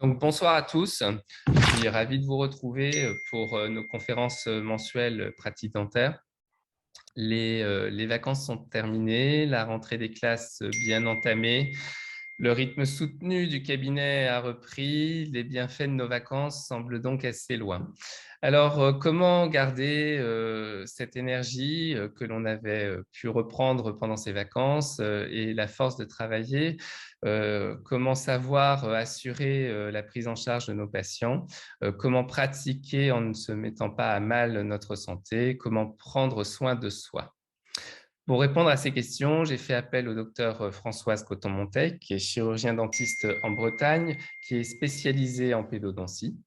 Donc, bonsoir à tous. Je suis ravi de vous retrouver pour nos conférences mensuelles pratiques dentaires. Les vacances sont terminées, la rentrée des classes bien entamée, le rythme soutenu du cabinet a repris, les bienfaits de nos vacances semblent donc assez loin. Alors, comment garder cette énergie que l'on avait pu reprendre pendant ces vacances et la force de travailler? Comment savoir assurer la prise en charge de nos patients? Comment pratiquer en ne se mettant pas à mal notre santé? Comment prendre soin de soi? Pour répondre à ces questions, j'ai fait appel au docteur Françoise Coton-Montey, qui est chirurgien dentiste en Bretagne, qui est spécialisée en pédodontie.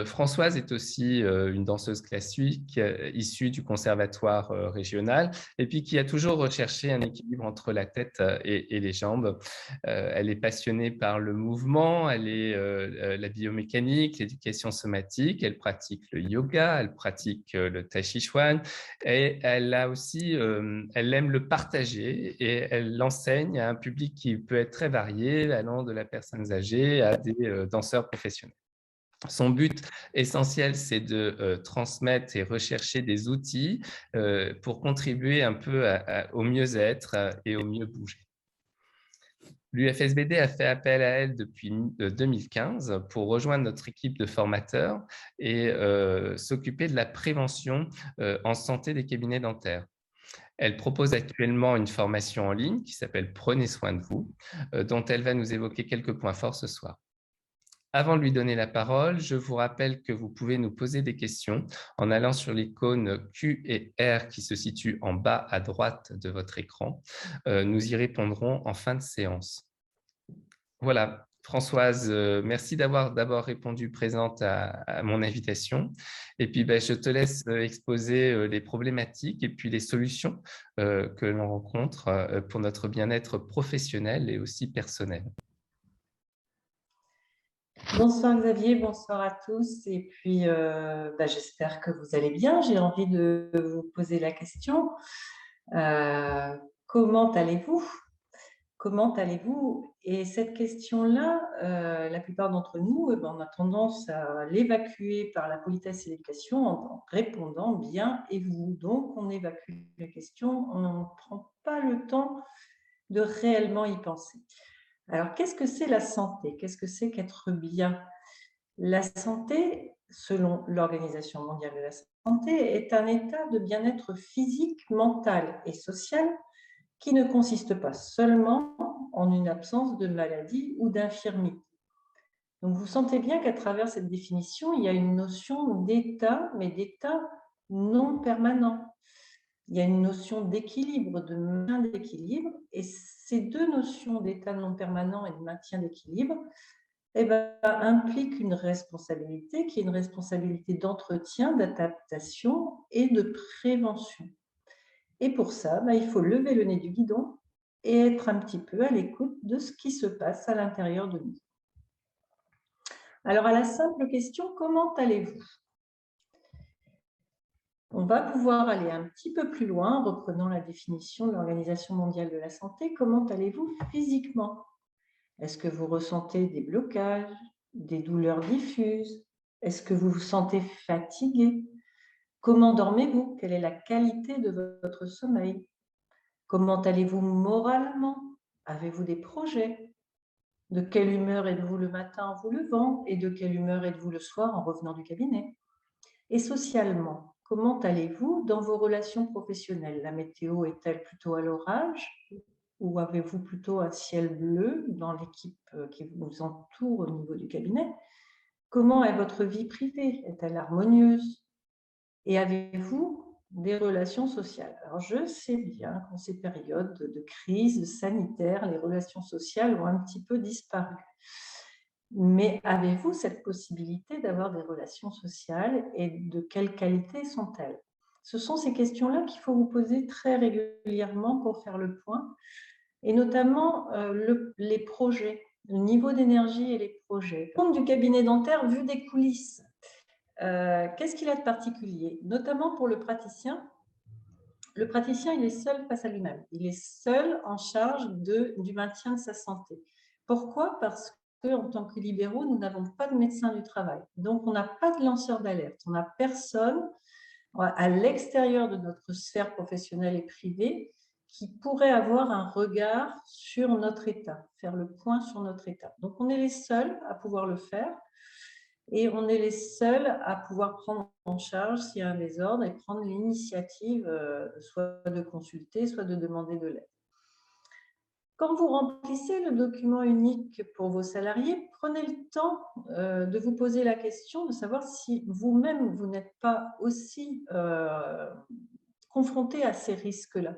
Françoise est aussi une danseuse classique issue du conservatoire régional et puis qui a toujours recherché un équilibre entre la tête et les jambes. Elle est passionnée par le mouvement, la biomécanique, l'éducation somatique, elle pratique le yoga, elle pratique le tai chi chuan et elle aime le partager et elle l'enseigne à un public qui peut être très varié, allant de la personne âgée à des danseurs professionnels. Son but essentiel, c'est de transmettre et rechercher des outils pour contribuer un peu au mieux-être et au mieux bouger. L'UFSBD a fait appel à elle depuis 2015 pour rejoindre notre équipe de formateurs et s'occuper de la prévention en santé des cabinets dentaires. Elle propose actuellement une formation en ligne qui s'appelle Prenez soin de vous, dont elle va nous évoquer quelques points forts ce soir. Avant de lui donner la parole, je vous rappelle que vous pouvez nous poser des questions en allant sur l'icône Q et R qui se situe en bas à droite de votre écran. Nous y répondrons en fin de séance. Voilà, Françoise, merci d'avoir d'abord répondu présente à mon invitation. Et puis, je te laisse exposer les problématiques et puis les solutions que l'on rencontre pour notre bien-être professionnel et aussi personnel. Bonsoir Xavier, bonsoir à tous. Et puis, j'espère que vous allez bien. J'ai envie de vous poser la question. Comment allez-vous? Comment allez-vous? Et cette question-là, la plupart d'entre nous, on a tendance à l'évacuer par la politesse et l'éducation en répondant bien et vous. Donc, on évacue la question, on ne prend pas le temps de réellement y penser. Alors, qu'est-ce que c'est la santé? Qu'est-ce que c'est qu'être bien? La santé, selon l'Organisation mondiale de la santé, est un état de bien-être physique, mental et social qui ne consiste pas seulement en une absence de maladie ou d'infirmité. Donc vous sentez bien qu'à travers cette définition, il y a une notion d'état, mais d'état non permanent. Il y a une notion d'équilibre, de maintien d'équilibre, et ces deux notions d'état non permanent et de maintien d'équilibre implique une responsabilité qui est une responsabilité d'entretien, d'adaptation et de prévention. Et pour ça, il faut lever le nez du guidon et être un petit peu à l'écoute de ce qui se passe à l'intérieur de nous. Alors, à la simple question, comment allez-vous? On va pouvoir aller un petit peu plus loin en reprenant la définition de l'Organisation mondiale de la santé. Comment allez-vous physiquement? Est-ce que vous ressentez des blocages, des douleurs diffuses? Est-ce que vous vous sentez fatigué? Comment dormez-vous? Quelle est la qualité de votre sommeil? Comment allez-vous moralement? Avez-vous des projets? De quelle humeur êtes-vous le matin en vous levant? Et de quelle humeur êtes-vous le soir en revenant du cabinet? Et socialement, comment allez-vous dans vos relations professionnelles? La météo est-elle plutôt à l'orage? Ou avez-vous plutôt un ciel bleu dans l'équipe qui vous entoure au niveau du cabinet? Comment est votre vie privée? Est-elle harmonieuse? Et avez-vous des relations sociales? Alors, je sais bien qu'en ces périodes de crise sanitaire, les relations sociales ont un petit peu disparu. Mais avez-vous cette possibilité d'avoir des relations sociales et de quelle qualité sont-elles? Ce sont ces questions-là qu'il faut vous poser très régulièrement pour faire le point, et notamment les projets, le niveau d'énergie et les projets. Le monde du cabinet dentaire vu des coulisses. Qu'est-ce qu'il a de particulier? Notamment pour le praticien, il est seul face à lui-même. Il est seul en charge du maintien de sa santé. Pourquoi? Parce qu'en tant que libéraux, nous n'avons pas de médecin du travail. Donc, on n'a pas de lanceur d'alerte. On n'a personne à l'extérieur de notre sphère professionnelle et privée qui pourrait avoir un regard sur notre état, faire le point sur notre état. Donc, on est les seuls à pouvoir le faire et on est les seuls à pouvoir prendre en charge s'il y a un désordre et prendre l'initiative soit de consulter, soit de demander de l'aide. Quand vous remplissez le document unique pour vos salariés, prenez le temps de vous poser la question de savoir si vous-même, vous n'êtes pas aussi confronté à ces risques-là.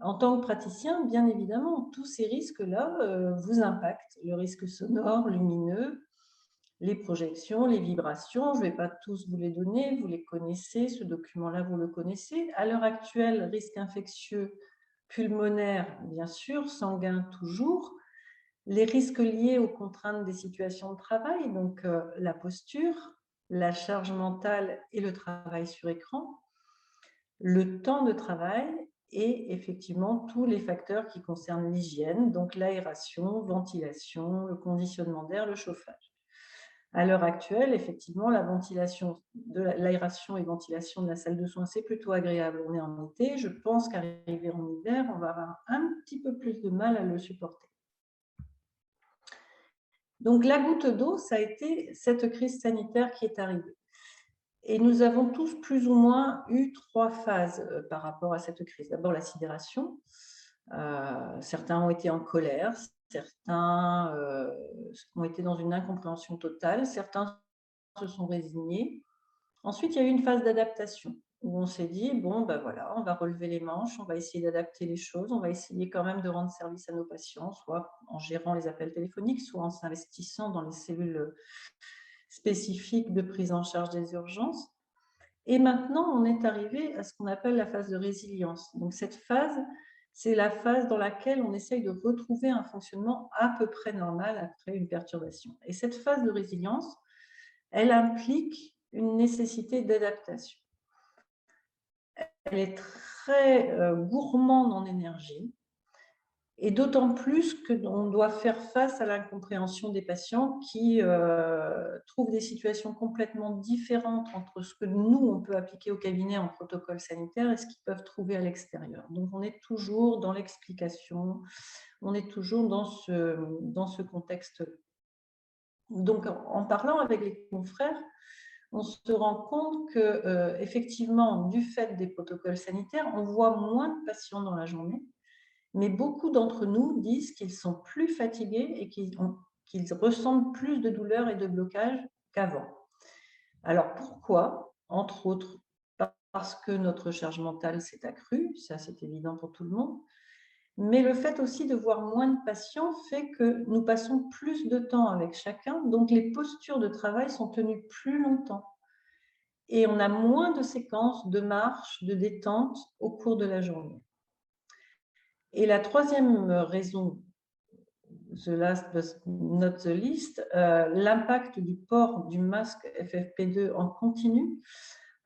En tant que praticien, bien évidemment, tous ces risques-là vous impactent. Le risque sonore, lumineux, les projections, les vibrations, je ne vais pas tous vous les donner, vous les connaissez, ce document-là, vous le connaissez. À l'heure actuelle, risque infectieux, pulmonaire, bien sûr, sanguin toujours, les risques liés aux contraintes des situations de travail, donc la posture, la charge mentale et le travail sur écran, le temps de travail et effectivement tous les facteurs qui concernent l'hygiène, donc l'aération, ventilation, le conditionnement d'air, le chauffage. À l'heure actuelle, effectivement, l'aération et ventilation de la salle de soins, c'est plutôt agréable. On est en été. Je pense qu'arrivé en hiver, on va avoir un petit peu plus de mal à le supporter. Donc, la goutte d'eau, ça a été cette crise sanitaire qui est arrivée. Et nous avons tous plus ou moins eu 3 phases par rapport à cette crise. D'abord, la sidération. Certains ont été en colère, certains ont été dans une incompréhension totale, certains se sont résignés. Ensuite, il y a eu une phase d'adaptation où on s'est dit, bon, ben voilà, on va relever les manches, on va essayer d'adapter les choses, on va essayer quand même de rendre service à nos patients, soit en gérant les appels téléphoniques, soit en s'investissant dans les cellules spécifiques de prise en charge des urgences. Et maintenant, on est arrivé à ce qu'on appelle la phase de résilience. Donc, cette phase, c'est la phase dans laquelle on essaye de retrouver un fonctionnement à peu près normal après une perturbation. Et cette phase de résilience, elle implique une nécessité d'adaptation. Elle est très gourmande en énergie, et d'autant plus qu'on doit faire face à l'incompréhension des patients qui trouvent des situations complètement différentes entre ce que nous, on peut appliquer au cabinet en protocole sanitaire et ce qu'ils peuvent trouver à l'extérieur. Donc, on est toujours dans l'explication, on est toujours dans ce contexte. Donc, en parlant avec les confrères, on se rend compte que, effectivement, du fait des protocoles sanitaires, on voit moins de patients dans la journée, mais beaucoup d'entre nous disent qu'ils sont plus fatigués et qu'ils ressentent plus de douleurs et de blocages qu'avant. Alors, pourquoi? Entre autres, parce que notre charge mentale s'est accrue, ça c'est évident pour tout le monde, mais le fait aussi de voir moins de patients fait que nous passons plus de temps avec chacun, donc les postures de travail sont tenues plus longtemps. Et on a moins de séquences de marche, de détente au cours de la journée. Et la troisième raison, the last but not the least, l'impact du port du masque FFP2 en continu.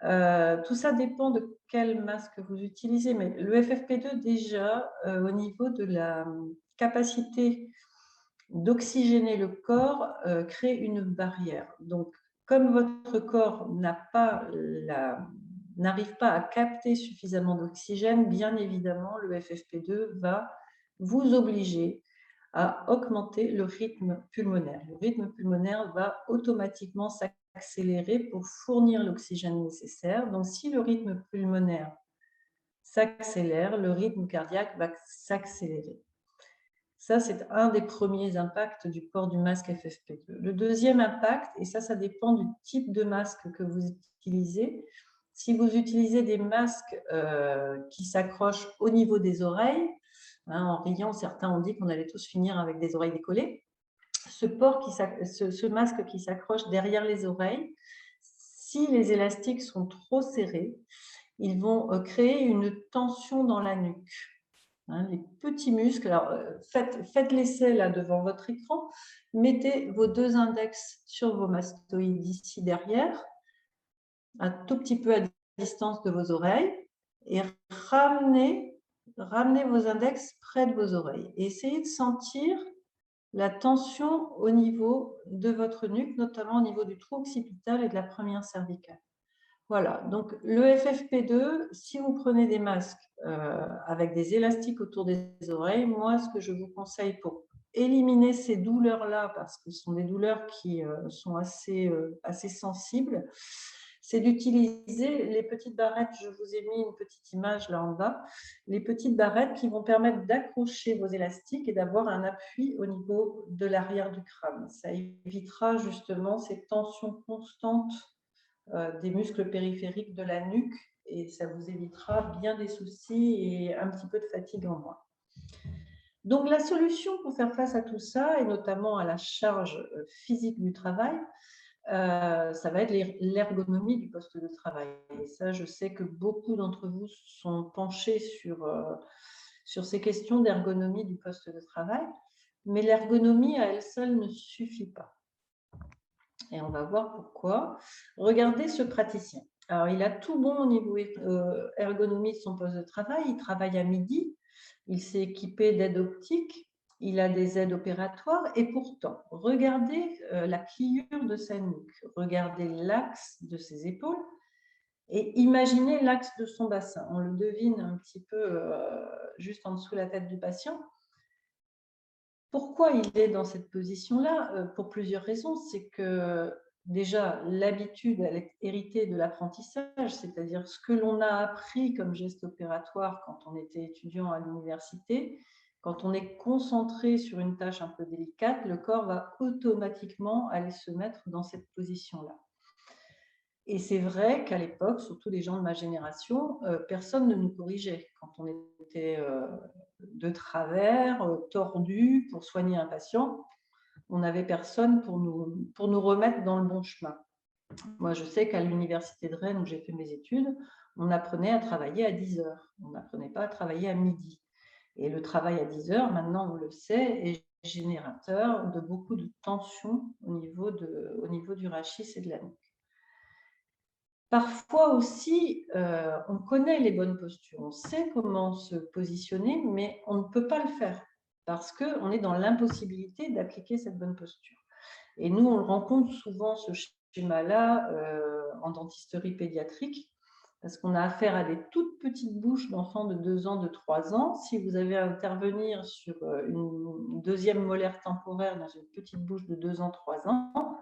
Tout ça dépend de quel masque vous utilisez, mais le FFP2 déjà, au niveau de la capacité d'oxygéner le corps, crée une barrière. Donc, comme votre corps n'arrive pas à capter suffisamment d'oxygène, bien évidemment, le FFP2 va vous obliger à augmenter le rythme pulmonaire. Le rythme pulmonaire va automatiquement s'accélérer pour fournir l'oxygène nécessaire. Donc, si le rythme pulmonaire s'accélère, le rythme cardiaque va s'accélérer. Ça, c'est un des premiers impacts du port du masque FFP2. Le deuxième impact, et ça dépend du type de masque que vous utilisez. Si vous utilisez des masques qui s'accrochent au niveau des oreilles, en riant, certains ont dit qu'on allait tous finir avec des oreilles décollées. Ce masque qui s'accroche derrière les oreilles, si les élastiques sont trop serrés, ils vont créer une tension dans la nuque. Les petits muscles, alors faites l'essai là devant votre écran, mettez vos 2 index sur vos mastoïdes ici derrière, un tout petit peu à distance de vos oreilles, et ramenez vos index près de vos oreilles. Et essayez de sentir la tension au niveau de votre nuque, notamment au niveau du trou occipital et de la première cervicale. Voilà, donc le FFP2, si vous prenez des masques avec des élastiques autour des oreilles, moi, ce que je vous conseille pour éliminer ces douleurs-là, parce que ce sont des douleurs qui sont assez sensibles, c'est d'utiliser les petites barrettes. Je vous ai mis une petite image là en bas, les petites barrettes qui vont permettre d'accrocher vos élastiques et d'avoir un appui au niveau de l'arrière du crâne. Ça évitera justement ces tensions constantes des muscles périphériques de la nuque et ça vous évitera bien des soucis et un petit peu de fatigue en moins. Donc la solution pour faire face à tout ça, et notamment à la charge physique du travail, ça va être l'ergonomie du poste de travail. Et ça, je sais que beaucoup d'entre vous sont penchés sur ces questions d'ergonomie du poste de travail, mais l'ergonomie à elle seule ne suffit pas. Et on va voir pourquoi. Regardez ce praticien. Alors, il a tout bon au niveau ergonomie de son poste de travail. Il travaille à midi. Il s'est équipé d'aides optiques. Il a des aides opératoires. Et pourtant, regardez la pliure de sa nuque. Regardez l'axe de ses épaules. Et imaginez l'axe de son bassin. On le devine un petit peu juste en dessous de la tête du patient. Pourquoi il est dans cette position-là? Pour plusieurs raisons. C'est que déjà, l'habitude, elle est héritée de l'apprentissage, c'est-à-dire ce que l'on a appris comme geste opératoire quand on était étudiant à l'université. Quand on est concentré sur une tâche un peu délicate, le corps va automatiquement aller se mettre dans cette position-là. Et c'est vrai qu'à l'époque, surtout les gens de ma génération, personne ne nous corrigeait. Quand on était de travers, tordu pour soigner un patient, on n'avait personne pour nous remettre dans le bon chemin. Moi, je sais qu'à l'université de Rennes, où j'ai fait mes études, on apprenait à travailler à 10 heures. On n'apprenait pas à travailler à midi. Et le travail à 10 heures, maintenant, on le sait, est générateur de beaucoup de tensions au niveau du rachis et de la nuque. Parfois aussi, on connaît les bonnes postures, on sait comment se positionner, mais on ne peut pas le faire parce qu'on est dans l'impossibilité d'appliquer cette bonne posture. Et nous, on rencontre souvent ce schéma-là en dentisterie pédiatrique parce qu'on a affaire à des toutes petites bouches d'enfants de 2 ans, de 3 ans. Si vous avez à intervenir sur une deuxième molaire temporaire dans une petite bouche de 2 ans, 3 ans,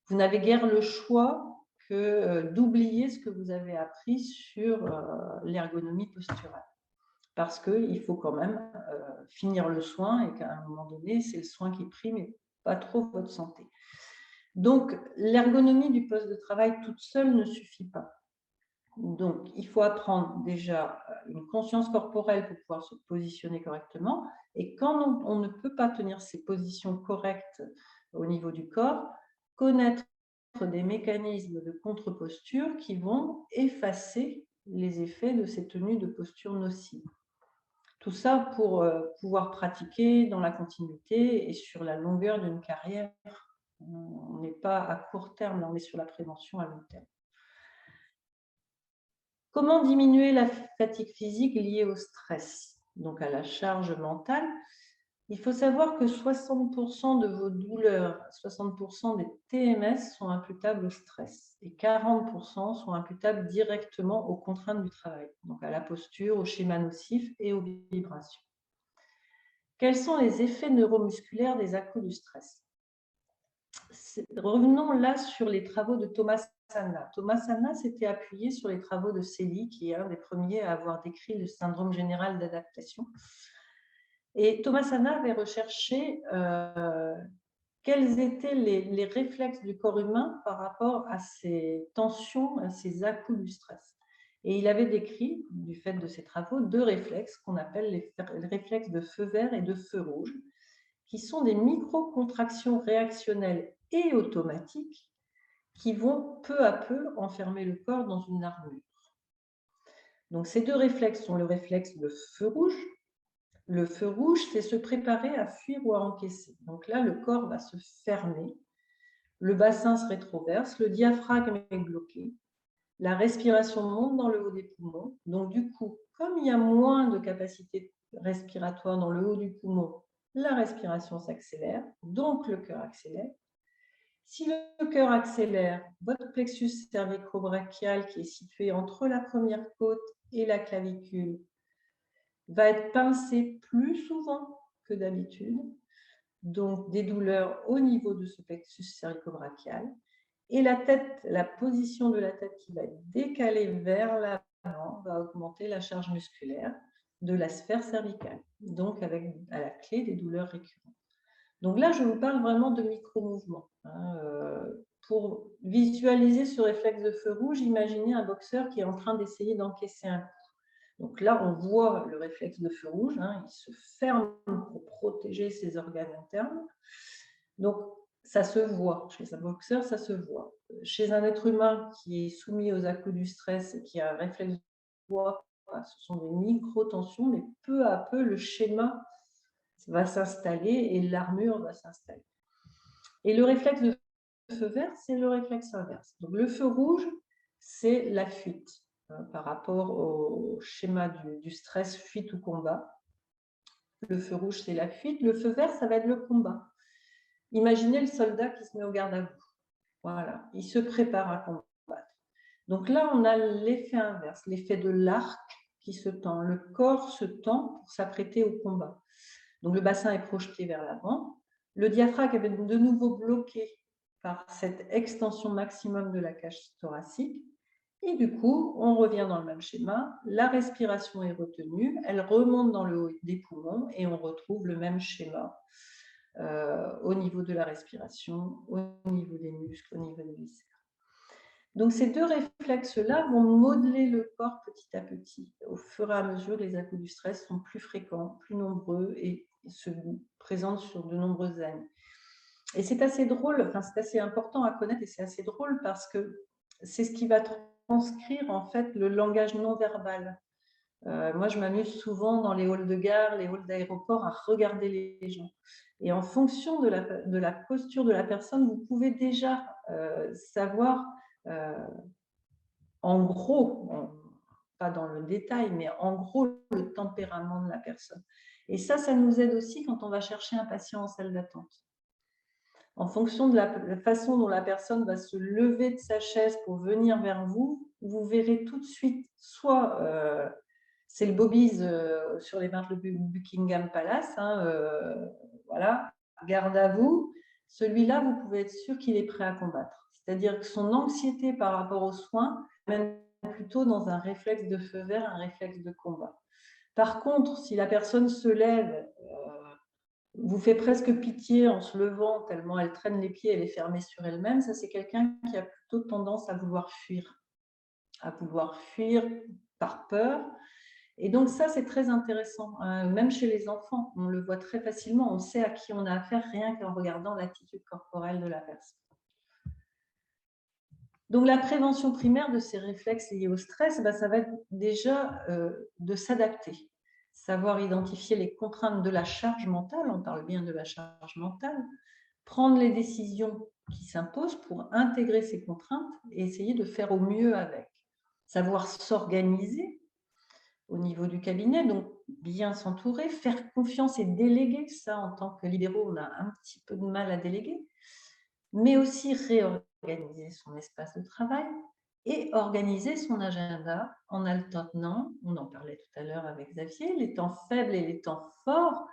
vous n'avez guère le choix que d'oublier ce que vous avez appris sur l'ergonomie posturale. Parce qu'il faut quand même finir le soin et qu'à un moment donné, c'est le soin qui prime et pas trop votre santé. Donc, l'ergonomie du poste de travail toute seule ne suffit pas. Donc, il faut apprendre déjà une conscience corporelle pour pouvoir se positionner correctement. Et quand on ne peut pas tenir ces positions correctes au niveau du corps, connaître des mécanismes de contre-posture qui vont effacer les effets de ces tenues de posture nocives. Tout ça pour pouvoir pratiquer dans la continuité et sur la longueur d'une carrière. On n'est pas à court terme, là, on est sur la prévention à long terme. Comment diminuer la fatigue physique liée au stress, donc à la charge mentale? Il faut savoir que 60% de vos douleurs, 60% des TMS sont imputables au stress et 40% sont imputables directement aux contraintes du travail, donc à la posture, au schéma nocif et aux vibrations. Quels sont les effets neuromusculaires des à-coups du stress? Revenons là sur les travaux de Thomas Sana. Thomas Sana s'était appuyé sur les travaux de Celi, qui est un des premiers à avoir décrit le syndrome général d'adaptation. Et Thomas Sana avait recherché quels étaient les réflexes du corps humain par rapport à ces tensions, à ces à-coups du stress. Et il avait décrit, du fait de ses travaux, 2 réflexes qu'on appelle les réflexes de feu vert et de feu rouge, qui sont des micro-contractions réactionnelles et automatiques qui vont peu à peu enfermer le corps dans une armure. Donc ces 2 réflexes sont le réflexe de feu rouge. Le feu rouge, c'est se préparer à fuir ou à encaisser. Donc là, le corps va se fermer, le bassin se rétroverse, le diaphragme est bloqué, la respiration monte dans le haut des poumons. Donc du coup, comme il y a moins de capacité respiratoire dans le haut du poumon, la respiration s'accélère, donc le cœur accélère. Si le cœur accélère, votre plexus cervico-brachial qui est situé entre la première côte et la clavicule va être pincé plus souvent que d'habitude, donc des douleurs au niveau de ce plexus cervico-brachial. Et la tête, la position de la tête qui va être décalée vers l'avant va augmenter la charge musculaire de la sphère cervicale, donc avec à la clé des douleurs récurrentes. Donc là, je vous parle vraiment de micro-mouvements. Pour visualiser ce réflexe de feu rouge, imaginez un boxeur qui est en train d'essayer d'encaisser un coup. Donc là, on voit le réflexe de feu rouge, il se ferme pour protéger ses organes internes. Donc, ça se voit. Chez un boxeur, ça se voit. Chez un être humain qui est soumis aux à-coups du stress et qui a un réflexe de voix, ce sont des micro-tensions, mais peu à peu, le schéma va s'installer et l'armure va s'installer. Et le réflexe de feu vert, c'est le réflexe inverse. Donc, le feu rouge, c'est la fuite par rapport au schéma du stress, fuite ou combat. Le feu rouge, c'est la fuite. Le feu vert, ça va être le combat. Imaginez le soldat qui se met au garde à vous. Voilà, il se prépare à combattre. Donc là, on a l'effet inverse, l'effet de l'arc qui se tend. Le corps se tend pour s'apprêter au combat. Donc le bassin est projeté vers l'avant. Le diaphragme est de nouveau bloqué par cette extension maximum de la cage thoracique. Et du coup, on revient dans le même schéma. La respiration est retenue, elle remonte dans le haut des poumons et on retrouve le même schéma au niveau de la respiration, au niveau des muscles, au niveau des viscères. Donc ces deux réflexes-là vont modeler le corps petit à petit. Au fur et à mesure, les à-coups du stress sont plus fréquents, plus nombreux et se présentent sur de nombreuses années. Et c'est assez drôle, enfin c'est assez important à connaître et c'est assez drôle parce que c'est ce qui va transcrire en fait le langage non verbal. Moi, je m'amuse souvent dans les halls de gare, les halls d'aéroport à regarder les gens. Et en fonction de la posture de la personne, vous pouvez déjà savoir, en gros, pas dans le détail, mais en gros, le tempérament de la personne. Et ça nous aide aussi quand on va chercher un patient en salle d'attente. En fonction de la façon dont la personne va se lever de sa chaise pour venir vers vous, vous verrez tout de suite soit c'est le bobby's sur les marches de Buckingham Palace, voilà, garde à vous. Celui-là, vous pouvez être sûr qu'il est prêt à combattre. C'est-à-dire que son anxiété par rapport aux soins mène plutôt dans un réflexe de feu vert, un réflexe de combat. Par contre, si la personne se lève, vous fait presque pitié en se levant, tellement elle traîne les pieds, elle est fermée sur elle-même, ça c'est quelqu'un qui a plutôt tendance à vouloir fuir par peur. Et donc ça, c'est très intéressant. Même chez les enfants, on le voit très facilement, on sait à qui on a affaire rien qu'en regardant l'attitude corporelle de la personne. Donc la prévention primaire de ces réflexes liés au stress, ça va être déjà de s'adapter, savoir identifier les contraintes de la charge mentale, on parle bien de la charge mentale, prendre les décisions qui s'imposent pour intégrer ces contraintes et essayer de faire au mieux avec. Savoir s'organiser au niveau du cabinet, donc bien s'entourer, faire confiance et déléguer. Ça, en tant que libéraux, on a un petit peu de mal à déléguer, mais aussi réorganiser son espace de travail et organiser son agenda en alternant, on en parlait tout à l'heure avec Xavier, les temps faibles et les temps forts.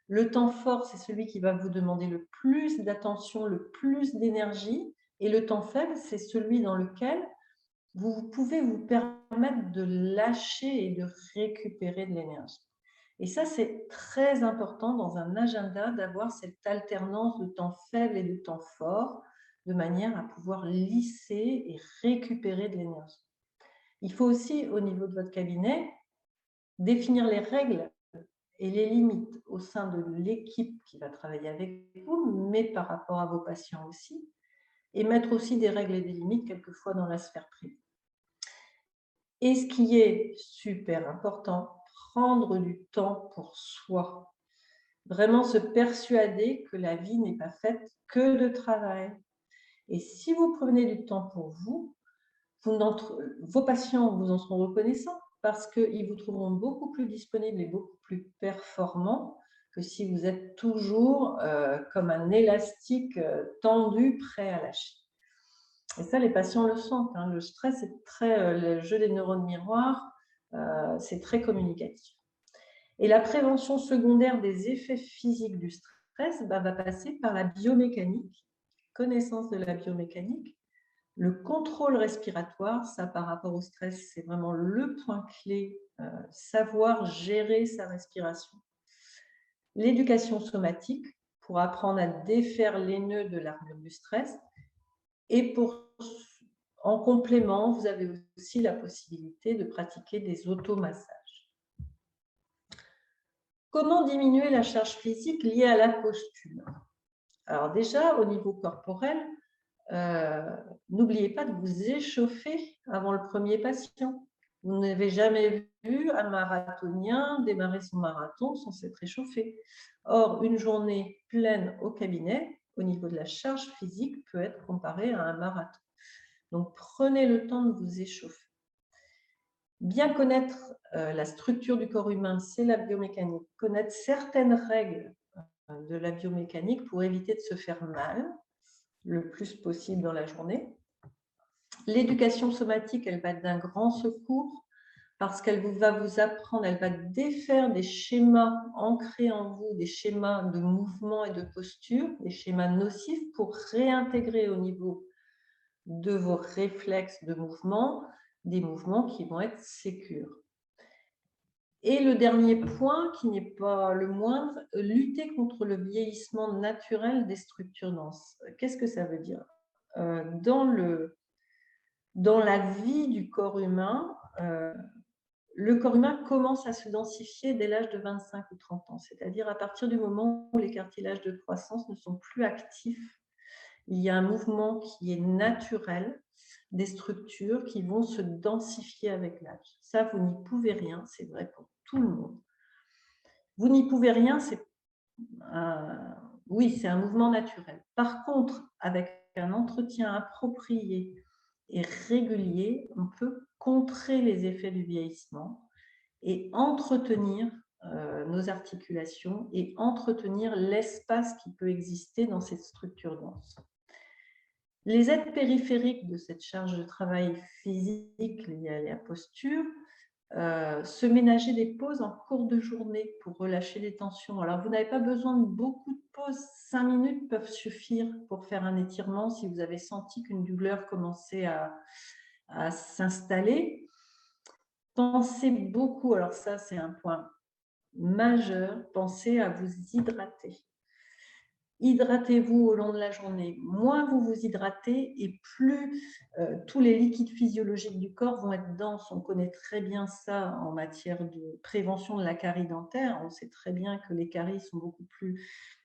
Le temps fort, c'est celui qui va vous demander le plus d'attention, le plus d'énergie, et le temps faible, c'est celui dans lequel vous pouvez vous permettre de lâcher et de récupérer de l'énergie. Et ça, c'est très important dans un agenda d'avoir cette alternance de temps faible et de temps fort, de manière à pouvoir lisser et récupérer de l'énergie. Il faut aussi, au niveau de votre cabinet, définir les règles et les limites au sein de l'équipe qui va travailler avec vous, mais par rapport à vos patients aussi, et mettre aussi des règles et des limites quelquefois dans la sphère privée. Et ce qui est super important, prendre du temps pour soi. Vraiment se persuader que la vie n'est pas faite que de travail. Et si vous prenez du temps pour vous, vos patients vous en seront reconnaissants parce qu'ils vous trouveront beaucoup plus disponible et beaucoup plus performant que si vous êtes toujours comme un élastique tendu, prêt à lâcher. Et ça, les patients le sentent, hein. Le stress est très, le jeu des neurones miroirs, c'est très communicatif. Et la prévention secondaire des effets physiques du stress va passer par la biomécanique, connaissance de la biomécanique, le contrôle respiratoire. Ça, par rapport au stress, c'est vraiment le point clé, savoir gérer sa respiration. L'éducation somatique, pour apprendre à défaire les nœuds de l'armure du stress. Et en complément, vous avez aussi la possibilité de pratiquer des automassages. Comment diminuer la charge physique liée à la posture? Alors déjà, au niveau corporel, n'oubliez pas de vous échauffer avant le premier patient. Vous n'avez jamais vu un marathonien démarrer son marathon sans s'être échauffé. Or, une journée pleine au cabinet, au niveau de la charge physique, peut être comparée à un marathon. Donc, prenez le temps de vous échauffer. Bien connaître la structure du corps humain, c'est la biomécanique. Connaître certaines règles de la biomécanique pour éviter de se faire mal le plus possible dans la journée. L'éducation somatique, elle va être d'un grand secours parce qu'elle va vous apprendre, elle va défaire des schémas ancrés en vous, des schémas de mouvement et de posture, des schémas nocifs pour réintégrer au niveau de vos réflexes de mouvement, des mouvements qui vont être sécures. Et le dernier point, qui n'est pas le moindre, lutter contre le vieillissement naturel des structures denses. Qu'est-ce que ça veut dire? Dans la vie du corps humain, le corps humain commence à se densifier dès l'âge de 25 ou 30 ans, c'est-à-dire à partir du moment où les cartilages de croissance ne sont plus actifs. Il y a un mouvement qui est naturel des structures qui vont se densifier avec l'âge. Ça, vous n'y pouvez rien, c'est vrai pour tout le monde. Vous n'y pouvez rien, oui, c'est un mouvement naturel. Par contre, avec un entretien approprié et régulier, on peut contrer les effets du vieillissement et entretenir nos articulations et entretenir l'espace qui peut exister dans cette structure dense. Les aides périphériques de cette charge de travail physique liée à la posture, se ménager des pauses en cours de journée pour relâcher les tensions. Alors, vous n'avez pas besoin de beaucoup de pauses, 5 minutes peuvent suffire pour faire un étirement si vous avez senti qu'une douleur commençait à s'installer. Pensez beaucoup, alors ça c'est un point majeur, pensez à vous hydrater. Hydratez-vous au long de la journée. Moins vous vous hydratez et plus tous les liquides physiologiques du corps vont être denses. On connaît très bien ça en matière de prévention de la carie dentaire. On sait très bien que les caries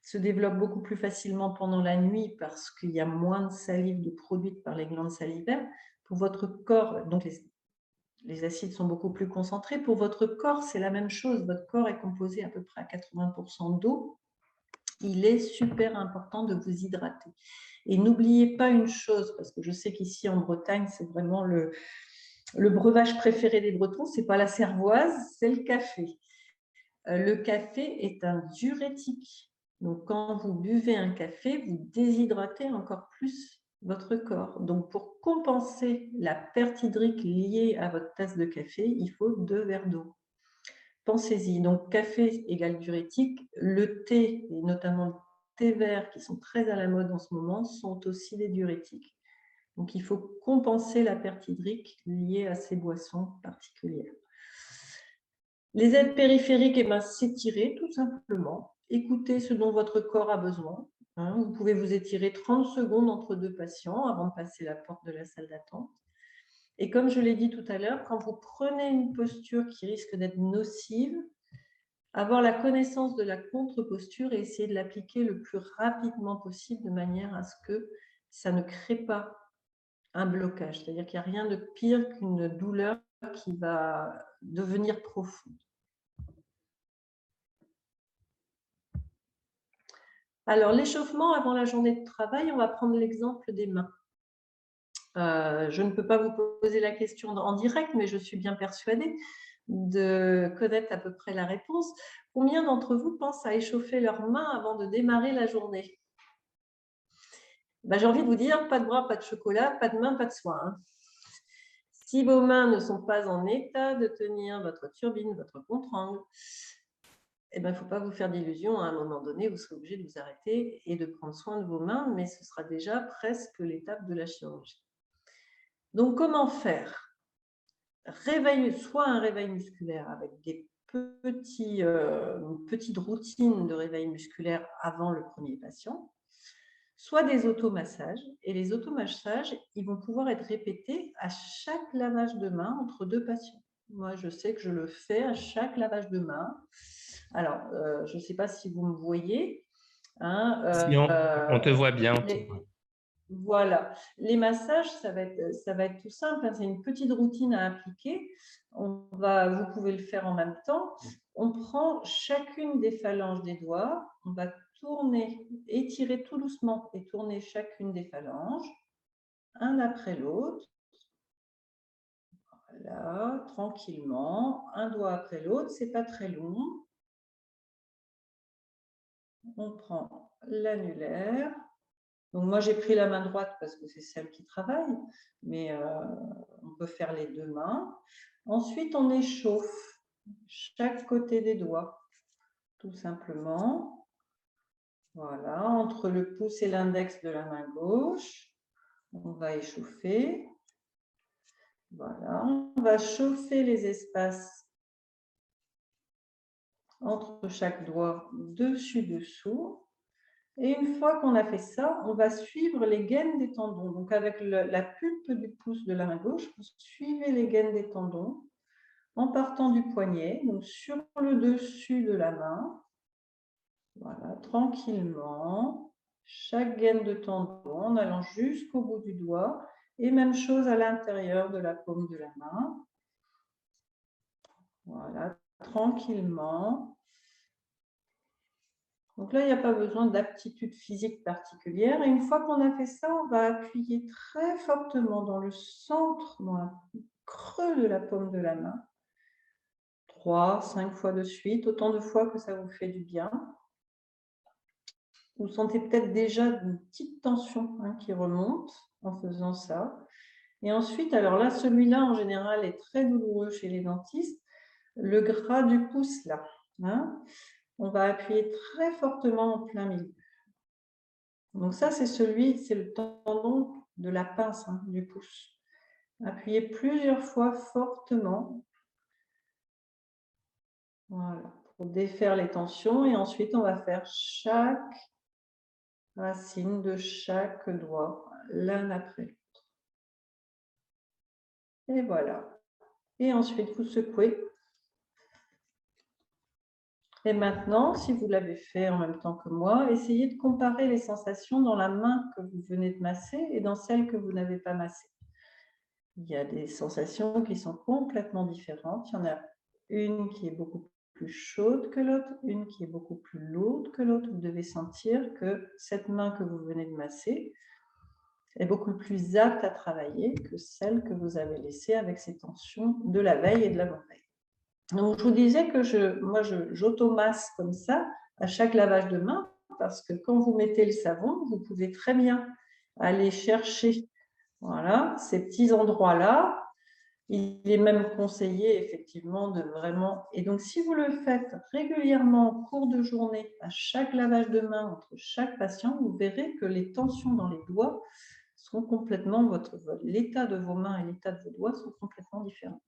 se développent beaucoup plus facilement pendant la nuit parce qu'il y a moins de salive produite par les glandes salivaires. Pour votre corps, donc les acides sont beaucoup plus concentrés. Pour votre corps, c'est la même chose. Votre corps est composé à peu près à 80% d'eau. Il est super important de vous hydrater. Et n'oubliez pas une chose, parce que je sais qu'ici en Bretagne, c'est vraiment le breuvage préféré des Bretons, ce n'est pas la cervoise, c'est le café. Le café est un diurétique. Donc, quand vous buvez un café, vous déshydratez encore plus votre corps. Donc, pour compenser la perte hydrique liée à votre tasse de café, il faut 2 verres d'eau. Pensez-y, donc café égale diurétique, le thé, et notamment le thé vert qui sont très à la mode en ce moment, sont aussi des diurétiques. Donc il faut compenser la perte hydrique liée à ces boissons particulières. Les aides périphériques, s'étirer tout simplement, écouter ce dont votre corps a besoin. Vous pouvez vous étirer 30 secondes entre 2 patients avant de passer la porte de la salle d'attente. Et comme je l'ai dit tout à l'heure, quand vous prenez une posture qui risque d'être nocive, avoir la connaissance de la contre-posture et essayer de l'appliquer le plus rapidement possible de manière à ce que ça ne crée pas un blocage. C'est-à-dire qu'il n'y a rien de pire qu'une douleur qui va devenir profonde. Alors, l'échauffement avant la journée de travail, on va prendre l'exemple des mains. Je ne peux pas vous poser la question en direct, mais je suis bien persuadée de connaître à peu près la réponse. Combien d'entre vous pensent à échauffer leurs mains avant de démarrer la journée? J'ai envie de vous dire, pas de bras, pas de chocolat, pas de main, pas de soin, hein. Si vos mains ne sont pas en état de tenir votre turbine, votre contre-angle, il ne faut pas vous faire d'illusions. À un moment donné, vous serez obligé de vous arrêter et de prendre soin de vos mains, mais ce sera déjà presque l'étape de la chirurgie. Donc, comment faire? Soit un réveil musculaire avec des petites routines de réveil musculaire avant le premier patient, soit des automassages. Et les automassages, ils vont pouvoir être répétés à chaque lavage de main entre 2 patients. Moi, je sais que je le fais à chaque lavage de main. Alors, je ne sais pas si vous me voyez, hein, Si on te voit bien. voilà. Les massages, ça va être tout simple, hein. C'est une petite routine à appliquer. Vous pouvez le faire en même temps. On prend chacune des phalanges des doigts, on va tourner, étirer tout doucement et tourner chacune des phalanges, un après l'autre. Voilà, tranquillement, un doigt après l'autre, c'est pas très long. On prend l'annulaire. Donc moi, j'ai pris la main droite parce que c'est celle qui travaille, mais on peut faire les 2 mains. Ensuite, on échauffe chaque côté des doigts, tout simplement. Voilà, entre le pouce et l'index de la main gauche, on va échauffer. Voilà, on va chauffer les espaces entre chaque doigt, dessus-dessous. Et une fois qu'on a fait ça, on va suivre les gaines des tendons. Donc, avec la pulpe du pouce de la main gauche, vous suivez les gaines des tendons en partant du poignet, donc sur le dessus de la main. Voilà, tranquillement. Chaque gaine de tendon en allant jusqu'au bout du doigt. Et même chose à l'intérieur de la paume de la main. Voilà, tranquillement. Donc là, il n'y a pas besoin d'aptitude physique particulière. Et une fois qu'on a fait ça, on va appuyer très fortement dans le centre, dans le creux de la paume de la main. 3, 5 fois de suite, autant de fois que ça vous fait du bien. Vous sentez peut-être déjà une petite tension, hein, qui remonte en faisant ça. Et ensuite, alors là, celui-là, en général, est très douloureux chez les dentistes. Le gras du pouce, là, hein, on va appuyer très fortement en plein milieu. Donc ça, c'est le tendon de la pince, hein, du pouce. Appuyez plusieurs fois fortement. Voilà, pour défaire les tensions. Et ensuite, on va faire chaque racine de chaque doigt, l'un après l'autre. Et voilà. Et ensuite, vous secouez. Et maintenant, si vous l'avez fait en même temps que moi, essayez de comparer les sensations dans la main que vous venez de masser et dans celle que vous n'avez pas massée. Il y a des sensations qui sont complètement différentes. Il y en a une qui est beaucoup plus chaude que l'autre, une qui est beaucoup plus lourde que l'autre. Vous devez sentir que cette main que vous venez de masser est beaucoup plus apte à travailler que celle que vous avez laissée avec ces tensions de la veille et de l'avant-veille. Donc, je vous disais que j'automasse comme ça à chaque lavage de main, parce que quand vous mettez le savon, vous pouvez très bien aller chercher, voilà, ces petits endroits-là. Il est même conseillé effectivement de vraiment… Et donc, si vous le faites régulièrement en cours de journée, à chaque lavage de main entre chaque patient, vous verrez que les tensions dans les doigts sont complètement… l'état de vos mains et l'état de vos doigts sont complètement différents.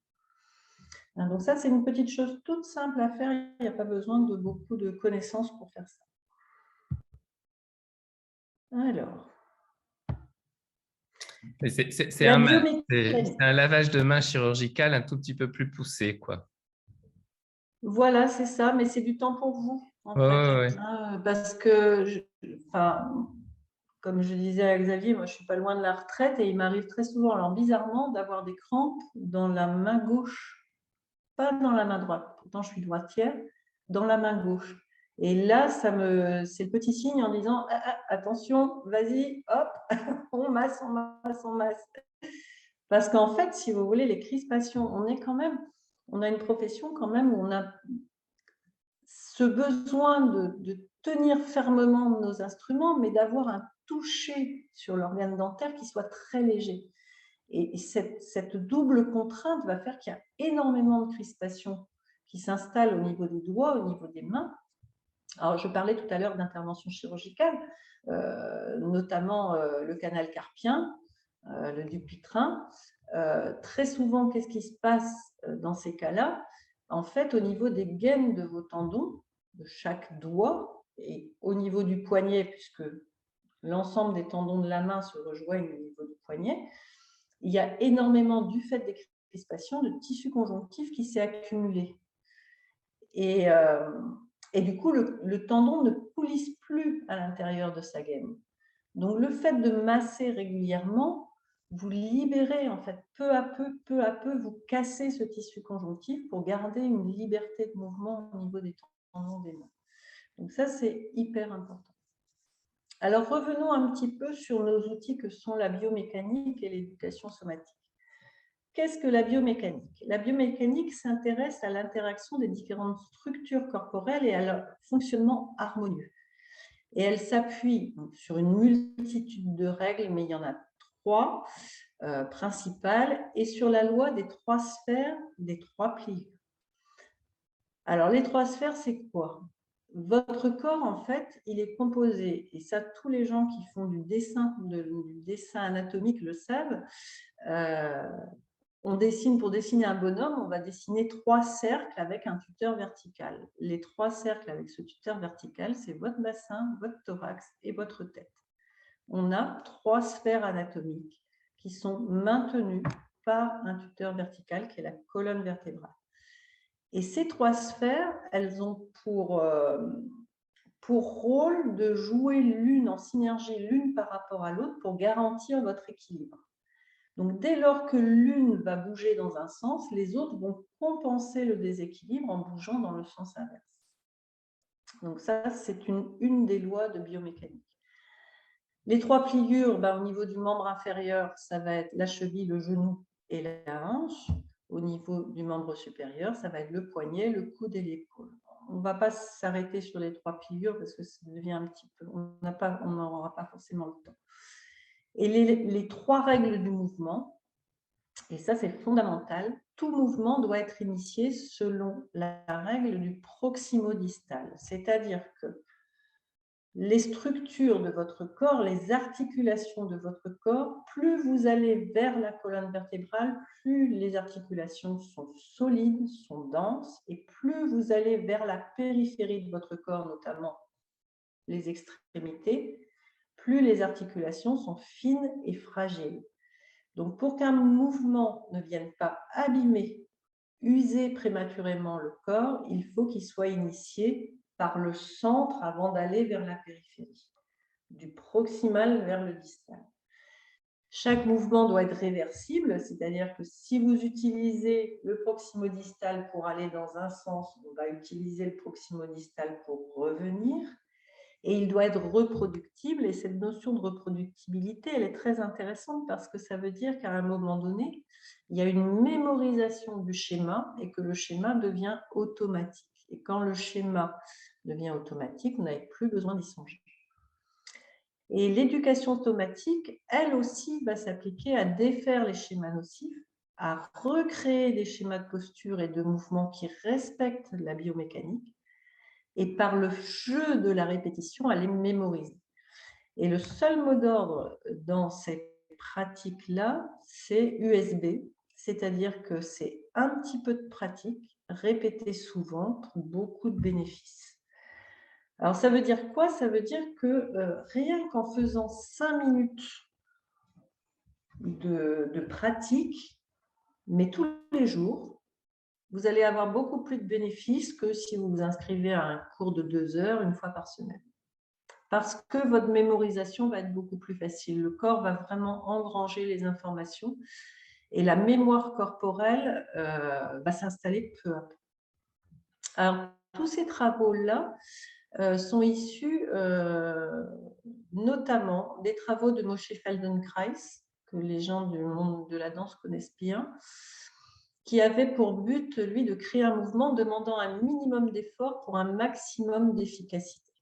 Donc ça, c'est une petite chose toute simple à faire. Il n'y a pas besoin de beaucoup de connaissances pour faire ça. Alors… C'est un lavage de main chirurgical un tout petit peu plus poussé, quoi. Voilà, c'est ça, mais c'est du temps pour vous, en fait. Ouais. Parce que, comme je disais à Xavier, moi, je ne suis pas loin de la retraite et il m'arrive très souvent, alors bizarrement, d'avoir des crampes dans la main gauche, pas dans la main droite. Pourtant, je suis droitière, dans la main gauche. Et là, c'est le petit signe en disant attention, vas-y, hop, on masse, on masse, on masse. Parce qu'en fait, si vous voulez, les crispations, on a une profession quand même où ce besoin de tenir fermement nos instruments, mais d'avoir un toucher sur l'organe dentaire qui soit très léger. Et cette double contrainte va faire qu'il y a énormément de crispation qui s'installe au niveau des doigts, au niveau des mains. Alors, je parlais tout à l'heure d'intervention chirurgicale, notamment le canal carpien, le dupuytren. Très souvent, qu'est-ce qui se passe dans ces cas-là? En fait, au niveau des gaines de vos tendons, de chaque doigt, et au niveau du poignet, puisque l'ensemble des tendons de la main se rejoignent au niveau du poignet, il y a énormément, du fait des crispations, de tissu conjonctif qui s'est accumulé. Et du coup, le tendon ne coulisse plus à l'intérieur de sa gaine. Donc, le fait de masser régulièrement, vous libérez, en fait, peu à peu, vous cassez ce tissu conjonctif pour garder une liberté de mouvement au niveau des tendons des mains. Donc ça, c'est hyper important. Alors, revenons un petit peu sur nos outils que sont la biomécanique et l'éducation somatique. Qu'est-ce que la biomécanique? La biomécanique s'intéresse à l'interaction des différentes structures corporelles et à leur fonctionnement harmonieux. Et elle s'appuie sur une multitude de règles, mais il y en a 3 principales, et sur la loi des 3 sphères, des 3 pliures. Alors, les 3 sphères, c'est quoi? Votre corps, en fait, il est composé, et ça, tous les gens qui font du dessin anatomique le savent. Pour dessiner un bonhomme, on va dessiner 3 cercles avec un tuteur vertical. Les 3 cercles avec ce tuteur vertical, c'est votre bassin, votre thorax et votre tête. On a 3 sphères anatomiques qui sont maintenues par un tuteur vertical qui est la colonne vertébrale. Et ces 3 sphères, elles ont pour rôle de jouer l'une en synergie l'une par rapport à l'autre pour garantir votre équilibre. Donc, dès lors que l'une va bouger dans un sens, les autres vont compenser le déséquilibre en bougeant dans le sens inverse. Donc ça, c'est une des lois de biomécanique. Les 3 pliures, au niveau du membre inférieur, ça va être la cheville, le genou et la hanche. Au niveau du membre supérieur, ça va être le poignet, le coude et l'épaule. On ne va pas s'arrêter sur les 3 pliures parce que ça devient un petit peu, on n'aura pas forcément le temps. Et les 3 règles du mouvement, et ça c'est fondamental, tout mouvement doit être initié selon la règle du proximo-distal, c'est-à-dire que les structures de votre corps, les articulations de votre corps, plus vous allez vers la colonne vertébrale, plus les articulations sont solides, sont denses, et plus vous allez vers la périphérie de votre corps, notamment les extrémités, plus les articulations sont fines et fragiles. Donc, pour qu'un mouvement ne vienne pas abîmer, user prématurément le corps, il faut qu'il soit initié par le centre avant d'aller vers la périphérie, du proximal vers le distal. Chaque mouvement doit être réversible, c'est-à-dire que si vous utilisez le proximo-distal pour aller dans un sens, on va utiliser le proximo-distal pour revenir. Et il doit être reproductible. Et cette notion de reproductibilité, elle est très intéressante parce que ça veut dire qu'à un moment donné, il y a une mémorisation du schéma et que le schéma devient automatique. Et quand le schéma devient automatique, vous n'avez plus besoin d'y songer. Et l'éducation automatique, elle aussi, va s'appliquer à défaire les schémas nocifs, à recréer des schémas de posture et de mouvement qui respectent la biomécanique, et par le jeu de la répétition, à les mémoriser. Et le seul mot d'ordre dans cette pratique-là, c'est USB, c'est-à-dire que c'est un petit peu de pratique, répété souvent pour beaucoup de bénéfices. Alors, ça veut dire quoi? Ça veut dire que rien qu'en faisant 5 minutes de pratique, mais tous les jours, vous allez avoir beaucoup plus de bénéfices que si vous vous inscrivez à un cours de 2 heures une fois par semaine. Parce que votre mémorisation va être beaucoup plus facile. Le corps va vraiment engranger les informations et la mémoire corporelle va s'installer peu à peu. Alors, tous ces travaux-là sont issus notamment des travaux de Moshe Feldenkrais, que les gens du monde de la danse connaissent bien, qui avait pour but, lui, de créer un mouvement demandant un minimum d'effort pour un maximum d'efficacité.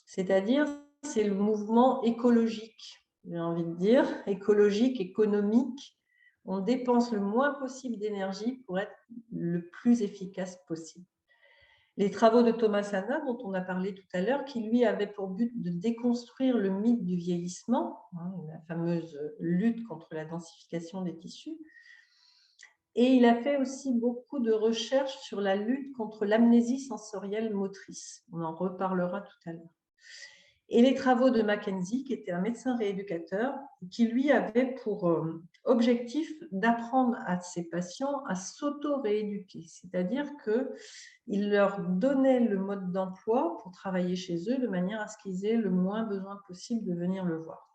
C'est-à-dire, c'est le mouvement écologique, j'ai envie de dire, écologique, économique. On dépense le moins possible d'énergie pour être le plus efficace possible. Les travaux de Thomas Hanna, dont on a parlé tout à l'heure, qui lui avait pour but de déconstruire le mythe du vieillissement, la fameuse lutte contre la densification des tissus. Et il a fait aussi beaucoup de recherches sur la lutte contre l'amnésie sensorielle motrice. On en reparlera tout à l'heure. Et les travaux de Mackenzie, qui était un médecin rééducateur, qui lui avait pour objectif d'apprendre à ses patients à s'auto-rééduquer, c'est-à-dire qu'il leur donnait le mode d'emploi pour travailler chez eux de manière à ce qu'ils aient le moins besoin possible de venir le voir.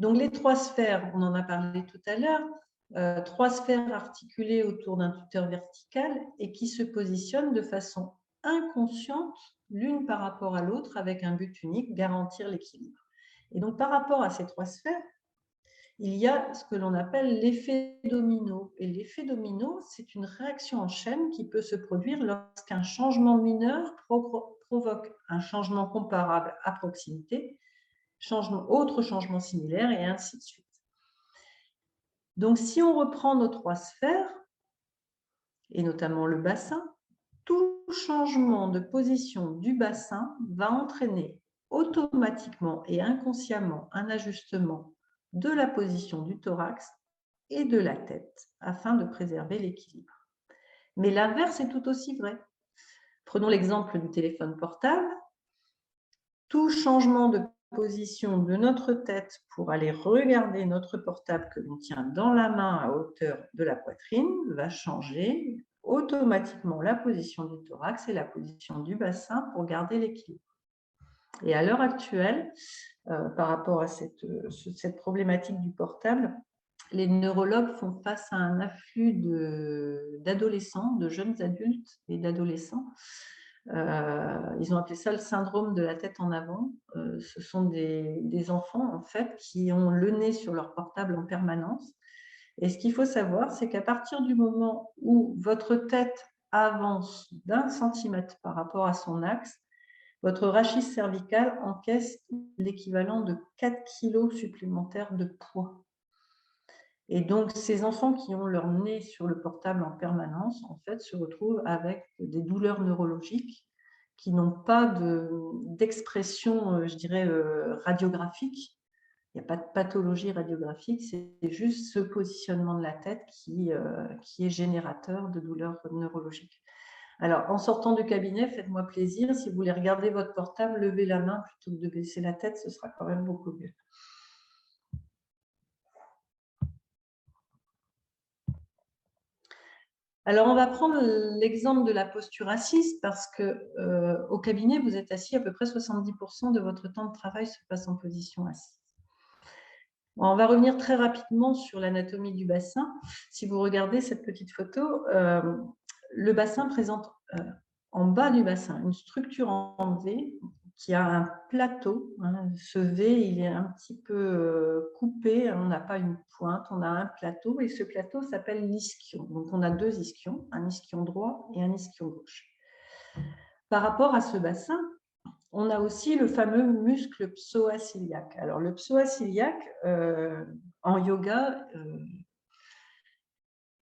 Donc les 3 sphères, on en a parlé tout à l'heure, 3 sphères articulées autour d'un tuteur vertical et qui se positionnent de façon inconsciente l'une par rapport à l'autre avec un but unique, garantir l'équilibre. Et donc par rapport à ces 3 sphères, il y a ce que l'on appelle l'effet domino. Et l'effet domino, c'est une réaction en chaîne qui peut se produire lorsqu'un changement mineur provoque un changement comparable à proximité, autre changement similaire, et ainsi de suite. Donc si on reprend nos 3 sphères, et notamment le bassin, tout changement de position du bassin va entraîner automatiquement et inconsciemment un ajustement de la position du thorax et de la tête afin de préserver l'équilibre. Mais l'inverse est tout aussi vrai. Prenons l'exemple du téléphone portable. Tout changement de position de notre tête pour aller regarder notre portable que l'on tient dans la main à hauteur de la poitrine va changer automatiquement la position du thorax et la position du bassin pour garder l'équilibre. Et à l'heure actuelle, par rapport à cette problématique du portable, les neurologues font face à un afflux d'adolescents, de jeunes adultes et d'adolescents. Ils ont appelé ça le syndrome de la tête en avant. Ce sont des enfants en fait qui ont le nez sur leur portable en permanence. Et ce qu'il faut savoir, c'est qu'à partir du moment où votre tête avance d'1 centimètre par rapport à son axe, votre rachis cervical encaisse l'équivalent de 4 kilos supplémentaires de poids. Et donc, ces enfants qui ont leur nez sur le portable en permanence, en fait, se retrouvent avec des douleurs neurologiques qui n'ont pas d'expression, je dirais, radiographique. Il n'y a pas de pathologie radiographique, c'est juste ce positionnement de la tête qui est générateur de douleurs neurologiques. Alors, en sortant du cabinet, faites-moi plaisir, si vous voulez regarder votre portable, levez la main plutôt que de baisser la tête, ce sera quand même beaucoup mieux. Alors, on va prendre l'exemple de la posture assise parce qu'au cabinet, vous êtes assis à peu près 70% de votre temps de travail se passe en position assise. On va revenir très rapidement sur l'anatomie du bassin. Si vous regardez cette petite photo, le bassin présente en bas du bassin une structure en V qui a un plateau. Ce V, il est un petit peu coupé, on n'a pas une pointe, on a un plateau et ce plateau s'appelle l'ischion. Donc on a 2 ischions, un ischion droit et un ischion gauche. Par rapport à ce bassin, on a aussi le fameux muscle psoas-iliaque. Alors, le psoas-iliaque, en yoga,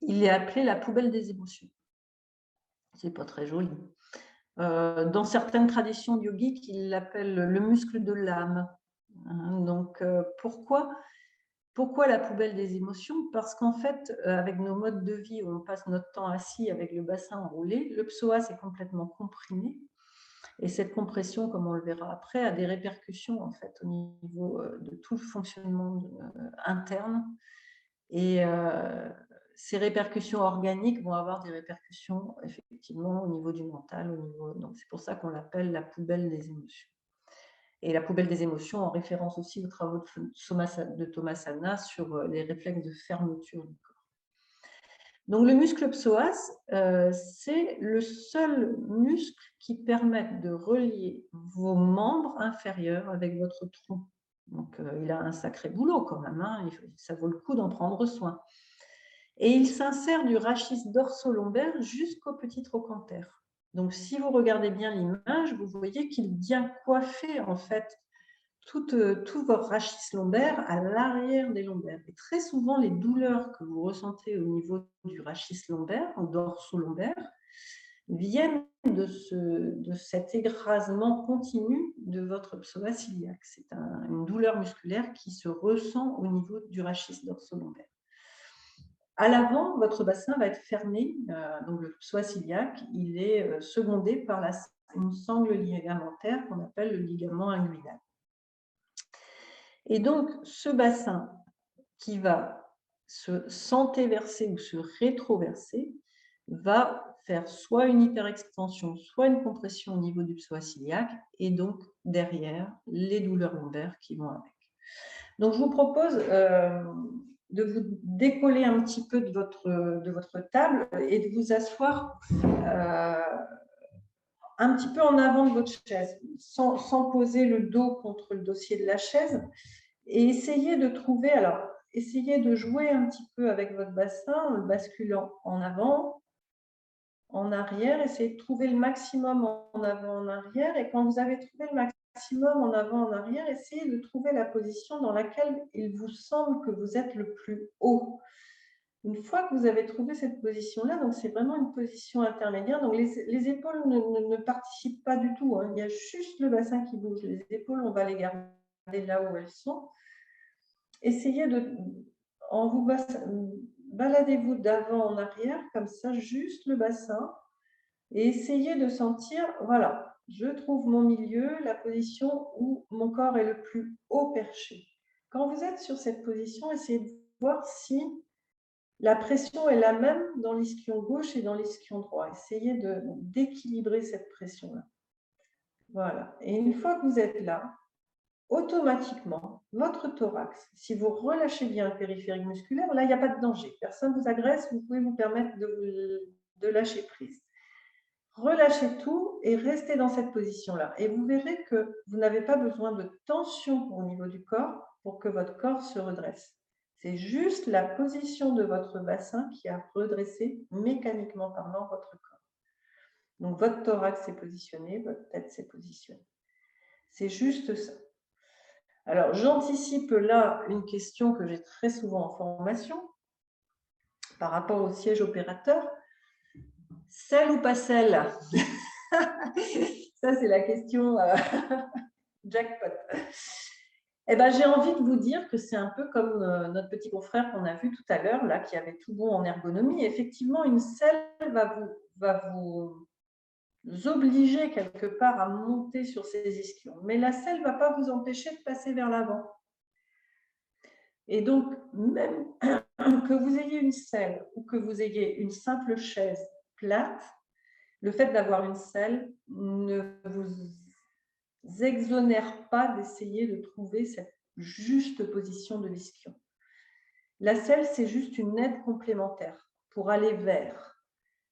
il est appelé la poubelle des émotions. C'est pas très joli. Dans certaines traditions yogiques, ils l'appellent le muscle de l'âme. Donc, pourquoi la poubelle des émotions? Parce qu'en fait, avec nos modes de vie où on passe notre temps assis avec le bassin enroulé, le psoas est complètement comprimé. Et cette compression, comme on le verra après, a des répercussions en fait au niveau de tout le fonctionnement interne. Et ces répercussions organiques vont avoir des répercussions effectivement au niveau du mental. Donc c'est pour ça qu'on l'appelle la poubelle des émotions. Et la poubelle des émotions en référence aussi aux travaux de Thomas Hanna sur les réflexes de fermeture du corps. Donc, le muscle psoas, c'est le seul muscle qui permet de relier vos membres inférieurs avec votre tronc. Donc, il a un sacré boulot quand même, ça vaut le coup d'en prendre soin. Et il s'insère du rachis dorso-lombaire jusqu'au petit trochanter. Donc, si vous regardez bien l'image, vous voyez qu'il vient coiffer en fait tout votre rachis lombaire à l'arrière des lombaires. Et très souvent, les douleurs que vous ressentez au niveau du rachis lombaire, au dorso-lombaire, viennent de cet écrasement continu de votre psoas iliaque. C'est une douleur musculaire qui se ressent au niveau du rachis dorso-lombaire. À l'avant, votre bassin va être fermé, donc le psoas iliaque, il est secondé par une sangle ligamentaire qu'on appelle le ligament inguinal. Et donc, ce bassin qui va se s'antéverser ou se rétroverser va faire soit une hyperextension, soit une compression au niveau du psoas iliaque, et donc derrière, les douleurs lombaires qui vont avec. Donc, je vous propose de vous décoller un petit peu de votre table et de vous asseoir un petit peu en avant de votre chaise, sans poser le dos contre le dossier de la chaise, et essayez de trouver, alors, essayez de jouer un petit peu avec votre bassin en le basculant en avant, en arrière, essayez de trouver le maximum en avant, en arrière, et quand vous avez trouvé le maximum en avant, en arrière, essayez de trouver la position dans laquelle il vous semble que vous êtes le plus haut. Une fois que vous avez trouvé cette position-là, donc c'est vraiment une position intermédiaire, donc les épaules ne participent pas du tout, hein. Il y a juste le bassin qui bouge. Les épaules, on va les garder là où elles sont. Essayez en vous baladez-vous d'avant en arrière, comme ça, juste le bassin, et essayez de sentir, voilà, je trouve mon milieu, la position où mon corps est le plus haut perché. Quand vous êtes sur cette position, essayez de voir si la pression est la même dans l'ischion gauche et dans l'ischion droit. Essayez d'équilibrer cette pression-là. Voilà. Et une fois que vous êtes là, automatiquement, votre thorax, si vous relâchez bien le périphérique musculaire, là, il n'y a pas de danger. Personne ne vous agresse, vous pouvez vous permettre de lâcher prise. Relâchez tout et restez dans cette position-là. Et vous verrez que vous n'avez pas besoin de tension au niveau du corps pour que votre corps se redresse. C'est juste la position de votre bassin qui a redressé, mécaniquement parlant, votre corps. Donc, votre thorax est positionné, votre tête s'est positionnée. C'est juste ça. Alors, j'anticipe là une question que j'ai très souvent en formation par rapport au siège opérateur. Selle ou pas selle? Ça, c'est la question jackpot. Eh ben, j'ai envie de vous dire que c'est un peu comme notre petit confrère qu'on a vu tout à l'heure, là, qui avait tout bon en ergonomie. Effectivement, une selle va vous obliger quelque part à monter sur ces ischions. Mais la selle ne va pas vous empêcher de passer vers l'avant. Et donc, même que vous ayez une selle ou que vous ayez une simple chaise plate, le fait d'avoir une selle ne vous exonère pas d'essayer de trouver cette juste position de l'ischion. La selle, c'est juste une aide complémentaire pour aller vers.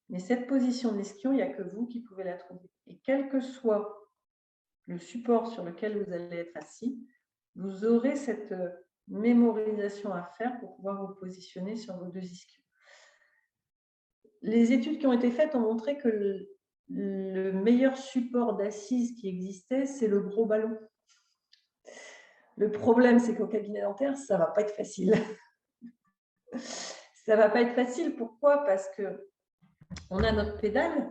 Mais cette position de l'ischion, il n'y a que vous qui pouvez la trouver. Et quel que soit le support sur lequel vous allez être assis, vous aurez cette mémorisation à faire pour pouvoir vous positionner sur vos deux ischions. Les études qui ont été faites ont montré que le meilleur support d'assise qui existait, c'est le gros ballon. Le problème, c'est qu'au cabinet dentaire, ça ne va pas être facile. Ça ne va pas être facile. Pourquoi? Parce qu'on a notre pédale.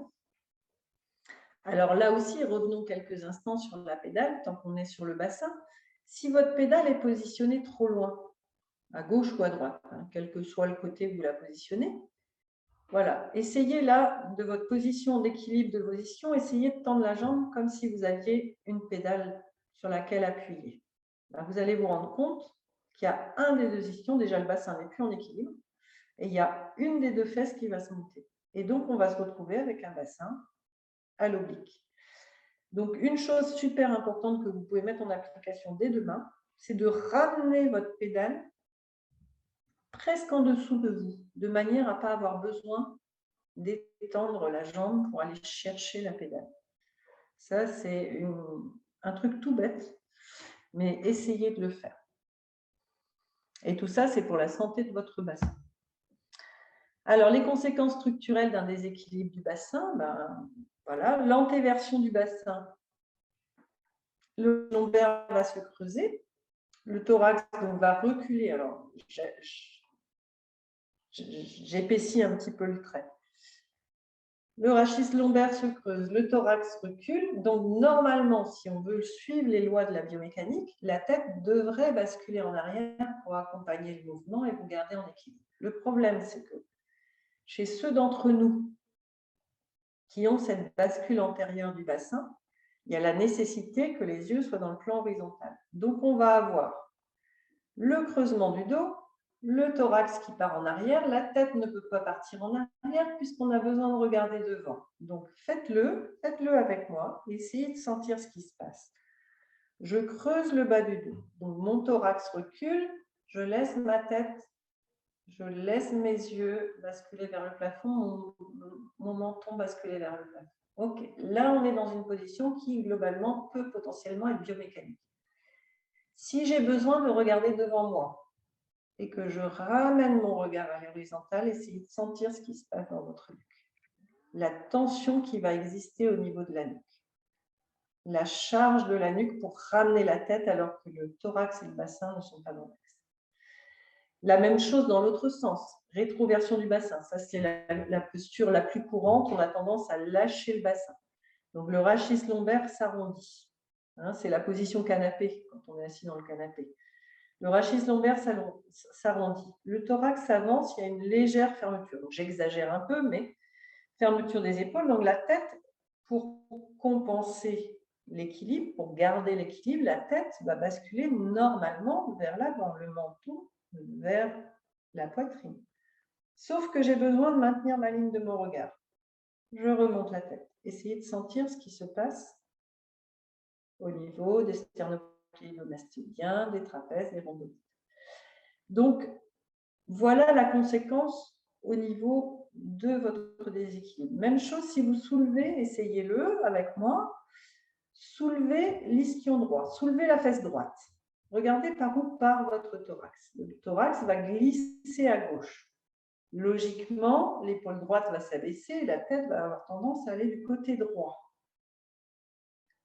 Alors là aussi, revenons quelques instants sur la pédale, tant qu'on est sur le bassin. Si votre pédale est positionnée trop loin, à gauche ou à droite, hein, quel que soit le côté où vous la positionnez, voilà, essayez là, de votre position d'équilibre de vos ischions, essayez de tendre la jambe comme si vous aviez une pédale sur laquelle appuyer. Ben, vous allez vous rendre compte qu'il y a un des deux ischions, déjà le bassin n'est plus en équilibre, et il y a une des deux fesses qui va se monter. Et donc, on va se retrouver avec un bassin à l'oblique. Donc, une chose super importante que vous pouvez mettre en application dès demain, c'est de ramener votre pédale presque en dessous de vous, de manière à ne pas avoir besoin d'étendre la jambe pour aller chercher la pédale. Ça, c'est un truc tout bête, mais essayez de le faire. Et tout ça, c'est pour la santé de votre bassin. Alors, les conséquences structurelles d'un déséquilibre du bassin, voilà, l'antéversion du bassin, le lombaire va se creuser, le thorax donc, va reculer. Alors, j'épaissis un petit peu le trait. Le rachis lombaire se creuse, le thorax recule. Donc, normalement, si on veut suivre les lois de la biomécanique, la tête devrait basculer en arrière pour accompagner le mouvement et vous garder en équilibre. Le problème, c'est que chez ceux d'entre nous qui ont cette bascule antérieure du bassin, il y a la nécessité que les yeux soient dans le plan horizontal. Donc, on va avoir le creusement du dos, le thorax qui part en arrière, la tête ne peut pas partir en arrière puisqu'on a besoin de regarder devant. Donc, faites-le avec moi, essayez de sentir ce qui se passe. Je creuse le bas du dos, donc mon thorax recule, je laisse ma tête, je laisse mes yeux basculer vers le plafond, mon menton basculer vers le plafond. Ok, là on est dans une position qui globalement peut potentiellement être biomécanique. Si j'ai besoin de regarder devant moi, et que je ramène mon regard à l'horizontale, essayez de sentir ce qui se passe dans votre nuque. La tension qui va exister au niveau de la nuque. La charge de la nuque pour ramener la tête alors que le thorax et le bassin ne sont pas dans l'axe. La même chose dans l'autre sens, rétroversion du bassin. Ça, c'est la posture la plus courante. On a tendance à lâcher le bassin. Donc, le rachis lombaire s'arrondit. C'est la position canapé, quand on est assis dans le canapé. Le rachis lombaire s'arrondit. Le thorax s'avance, il y a une légère fermeture. J'exagère un peu, mais fermeture des épaules. Donc la tête, pour compenser l'équilibre, pour garder l'équilibre, la tête va basculer normalement vers l'avant, le menton vers la poitrine. Sauf que j'ai besoin de maintenir ma ligne de mon regard. Je remonte la tête. Essayez de sentir ce qui se passe au niveau des sternocléidomastoïdiens, des trapèzes, des rhomboïdes. Donc, voilà la conséquence au niveau de votre déséquilibre. Même chose si vous soulevez, essayez-le avec moi, soulevez l'ischion droit, soulevez la fesse droite. Regardez par où part votre thorax. Le thorax va glisser à gauche. Logiquement, l'épaule droite va s'abaisser et la tête va avoir tendance à aller du côté droit.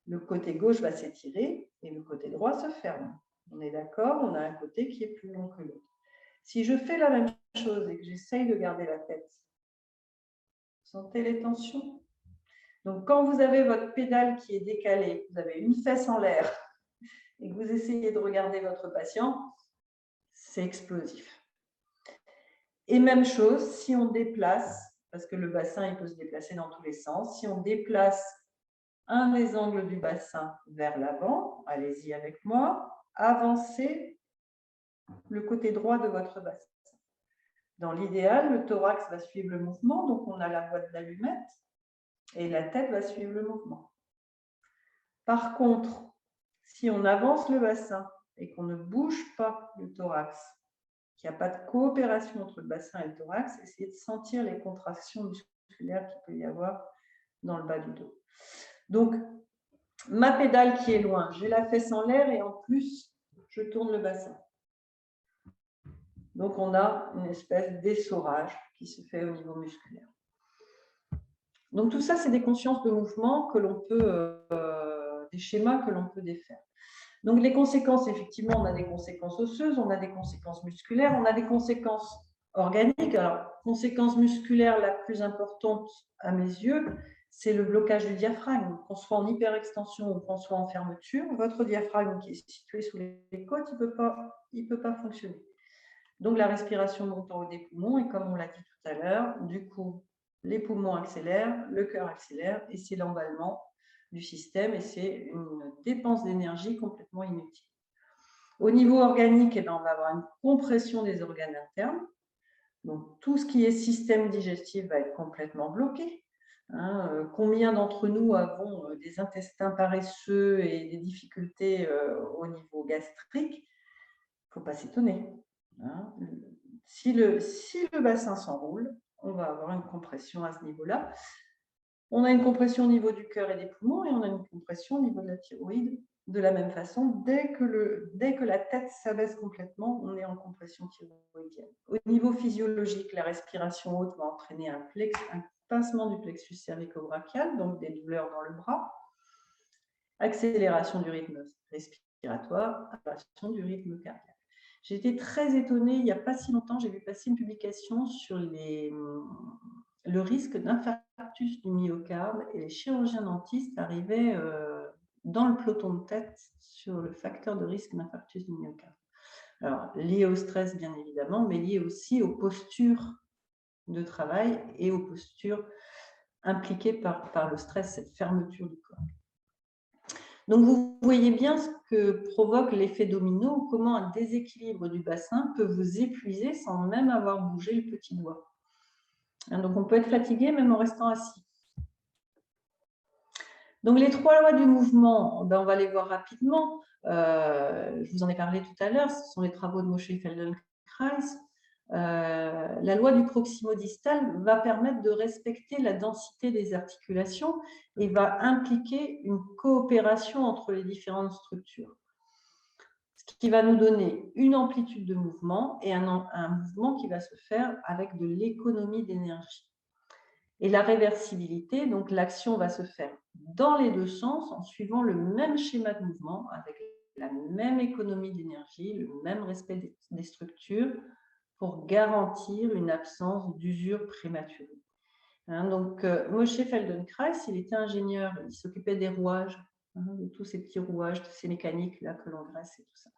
Le côté gauche va s'étirer et le côté droit se ferme. On est d'accord, on a un côté qui est plus long que l'autre. Si je fais la même chose et que j'essaye de garder la tête, sentez les tensions. Donc, quand vous avez votre pédale qui est décalée, vous avez une fesse en l'air et que vous essayez de regarder votre patient, c'est explosif. Et même chose, si on déplace, parce que le bassin il peut se déplacer dans tous les sens, si on déplace un des angles du bassin vers l'avant, allez-y avec moi, avancez le côté droit de votre bassin. Dans l'idéal, le thorax va suivre le mouvement, donc on a la boîte d'allumettes, et la tête va suivre le mouvement. Par contre, si on avance le bassin et qu'on ne bouge pas le thorax, qu'il n'y a pas de coopération entre le bassin et le thorax, essayez de sentir les contractions musculaires qu'il peut y avoir dans le bas du dos. Donc, ma pédale qui est loin, j'ai la fesse en l'air et en plus, je tourne le bassin. Donc, on a une espèce d'essorage qui se fait au niveau musculaire. Donc, tout ça, c'est des consciences de mouvement que l'on peut, des schémas que l'on peut défaire. Donc, les conséquences, effectivement, on a des conséquences osseuses, on a des conséquences musculaires, on a des conséquences organiques. Alors, conséquence musculaire la plus importante à mes yeux, c'est le blocage du diaphragme. Qu'on soit en hyperextension ou qu'on soit en fermeture, votre diaphragme qui est situé sous les côtes, il peut pas fonctionner. Donc, la respiration monte en haut des poumons et comme on l'a dit tout à l'heure, du coup, les poumons accélèrent, le cœur accélère et c'est l'emballement du système et c'est une dépense d'énergie complètement inutile. Au niveau organique, on va avoir une compression des organes internes. Donc, tout ce qui est système digestif va être complètement bloqué. Combien d'entre nous avons des intestins paresseux et des difficultés au niveau gastrique? Il ne faut pas s'étonner. Si le bassin s'enroule, on va avoir une compression à ce niveau-là. On a une compression au niveau du cœur et des poumons et on a une compression au niveau de la thyroïde De la même façon, dès que la tête s'abaisse complètement, on est en compression thyroïdienne. Au niveau physiologique, la respiration haute va entraîner un pincement du plexus cervico-brachial, donc des douleurs dans le bras, accélération du rythme respiratoire, accélération du rythme cardiaque. J'ai été très étonnée, il n'y a pas si longtemps, j'ai vu passer une publication sur le risque d'infarctus du myocarde, et les chirurgiens dentistes arrivaient dans le peloton de tête sur le facteur de risque d'infarctus du myocarde. Alors, lié au stress, bien évidemment, mais lié aussi aux postures de travail et aux postures impliquées par le stress, cette fermeture du corps. Donc, vous voyez bien ce que provoque l'effet domino, comment un déséquilibre du bassin peut vous épuiser sans même avoir bougé le petit doigt. Donc, on peut être fatigué même en restant assis. Donc, les 3 lois du mouvement, on va les voir rapidement. Je vous en ai parlé tout à l'heure, ce sont les travaux de Moshe Feldenkrais. La loi du proximo-distal va permettre de respecter la densité des articulations et va impliquer une coopération entre les différentes structures, ce qui va nous donner une amplitude de mouvement et un mouvement qui va se faire avec de l'économie d'énergie. Et la réversibilité, donc l'action va se faire dans les deux sens en suivant le même schéma de mouvement, avec la même économie d'énergie, le même respect des structures, pour garantir une absence d'usure prématurée. Donc, Moshe Feldenkrais, il était ingénieur, il s'occupait des rouages, de tous ces petits rouages, de ces mécaniques-là que l'on graisse et tout ça.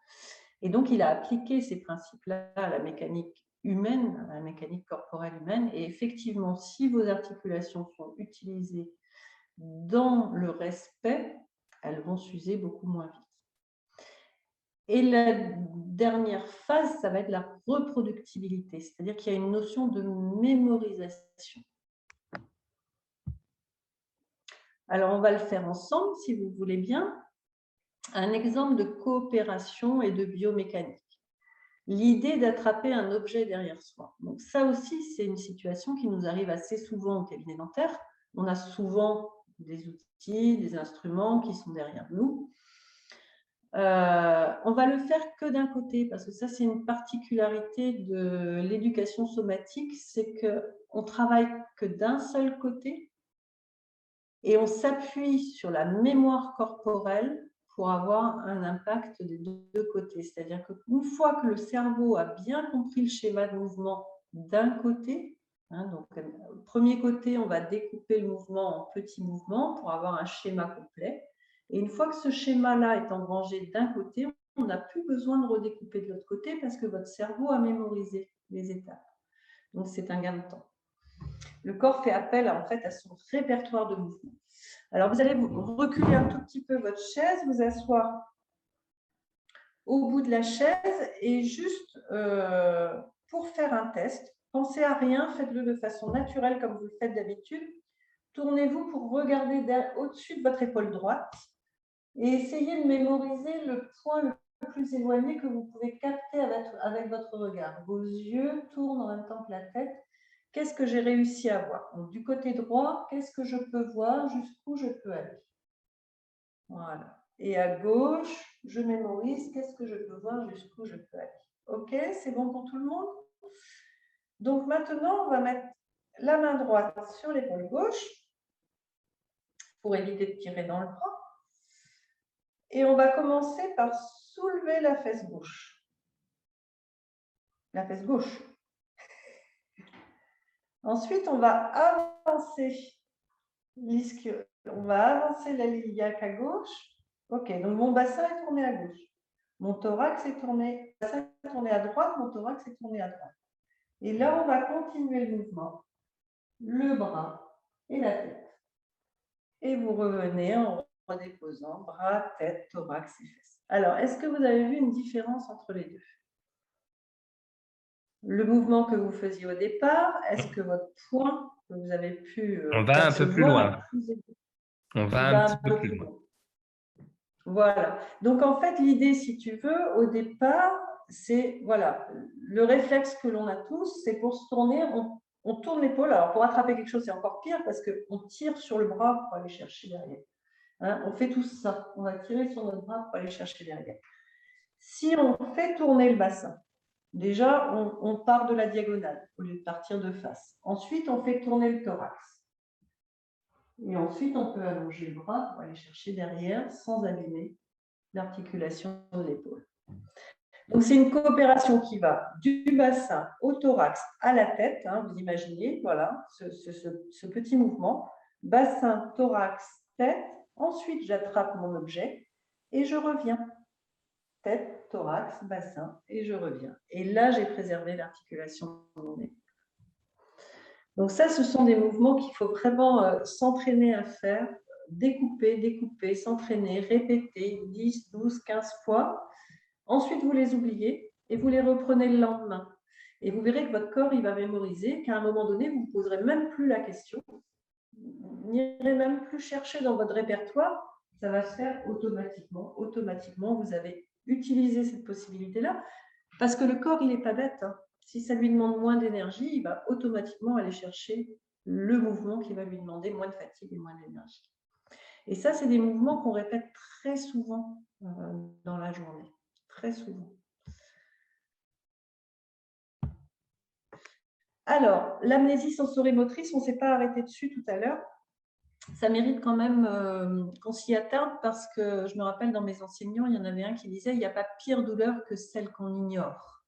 Et donc, il a appliqué ces principes-là à la mécanique humaine, à la mécanique corporelle humaine. Et effectivement, si vos articulations sont utilisées dans le respect, elles vont s'user beaucoup moins vite. Et la dernière phase, ça va être la reproductibilité, c'est-à-dire qu'il y a une notion de mémorisation. Alors, on va le faire ensemble, si vous voulez bien. Un exemple de coopération et de biomécanique. L'idée d'attraper un objet derrière soi. Donc ça aussi, c'est une situation qui nous arrive assez souvent au cabinet dentaire. On a souvent des outils, des instruments qui sont derrière nous. On va le faire que d'un côté, parce que ça, c'est une particularité de l'éducation somatique, c'est qu'on travaille que d'un seul côté et on s'appuie sur la mémoire corporelle pour avoir un impact des deux côtés. C'est-à-dire qu'une fois que le cerveau a bien compris le schéma de mouvement d'un côté, donc au premier côté, on va découper le mouvement en petits mouvements pour avoir un schéma complet. Et une fois que ce schéma-là est engrangé d'un côté, on n'a plus besoin de redécouper de l'autre côté parce que votre cerveau a mémorisé les étapes. Donc, c'est un gain de temps. Le corps fait appel en fait à son répertoire de mouvements. Alors, vous allez reculer un tout petit peu votre chaise, vous asseoir au bout de la chaise et juste pour faire un test, pensez à rien, faites-le de façon naturelle comme vous le faites d'habitude. Tournez-vous pour regarder au-dessus de votre épaule droite et essayez de mémoriser le point le plus éloigné que vous pouvez capter avec votre regard. Vos yeux tournent en même temps que la tête. Qu'est-ce que j'ai réussi à voir? Donc, du côté droit, qu'est-ce que je peux voir? Jusqu'où je peux aller? Voilà. Et à gauche, je mémorise qu'est-ce que je peux voir, jusqu'où je peux aller. OK, c'est bon pour tout le monde? Donc maintenant, on va mettre la main droite sur l'épaule gauche pour éviter de tirer dans le bras. Et on va commencer par soulever la fesse gauche. La fesse gauche. Ensuite, on va avancer l'ischio. On va avancer la iliaque à gauche. OK, donc mon bassin est tourné à gauche. Mon thorax est tourné, à droite, mon thorax est tourné à droite. Et là, on va continuer le mouvement. Le bras et la tête. Et vous revenez en redéposant bras, tête, thorax et fesses. Alors, est-ce que vous avez vu une différence entre les deux? Le mouvement que vous faisiez au départ, est-ce que votre poing que vous avez pu On va un peu plus loin. On va un petit peu plus loin. Voilà. Donc, en fait, l'idée, si tu veux, au départ, c'est, voilà, le réflexe que l'on a tous, c'est pour se tourner, on tourne l'épaule. Alors, pour attraper quelque chose, c'est encore pire parce qu'on tire sur le bras pour aller chercher derrière. Hein, on fait tout ça. On va tirer sur notre bras pour aller chercher derrière. Si on fait tourner le bassin, déjà, on part de la diagonale au lieu de partir de face. Ensuite, on fait tourner le thorax. Et ensuite, on peut allonger le bras pour aller chercher derrière sans abîmer l'articulation de l'épaule. Donc, c'est une coopération qui va du bassin au thorax à la tête. Hein, vous imaginez, voilà, ce petit mouvement. Bassin, thorax, tête. Ensuite, j'attrape mon objet et je reviens. Tête, thorax, bassin, et je reviens. Et là, j'ai préservé l'articulation de mon épaule. Donc ça, ce sont des mouvements qu'il faut vraiment s'entraîner à faire, découper, découper, s'entraîner, répéter 10, 12, 15 fois. Ensuite, vous les oubliez et vous les reprenez le lendemain. Et vous verrez que votre corps, il va mémoriser, qu'à un moment donné, vous ne poserez même plus la question, vous n'irez même plus chercher dans votre répertoire, ça va se faire automatiquement. Automatiquement, vous avez utilisé cette possibilité-là, parce que le corps, il n'est pas bête. Hein. Si ça lui demande moins d'énergie, il va automatiquement aller chercher le mouvement qui va lui demander moins de fatigue et moins d'énergie. Et ça, c'est des mouvements qu'on répète très souvent dans la journée. Très souvent. Alors, l'amnésie sensorimotrice, on ne s'est pas arrêté dessus tout à l'heure. Ça mérite quand même qu'on s'y attarde parce que je me rappelle dans mes enseignants, il y en avait un qui disait « il n'y a pas pire douleur que celle qu'on ignore ».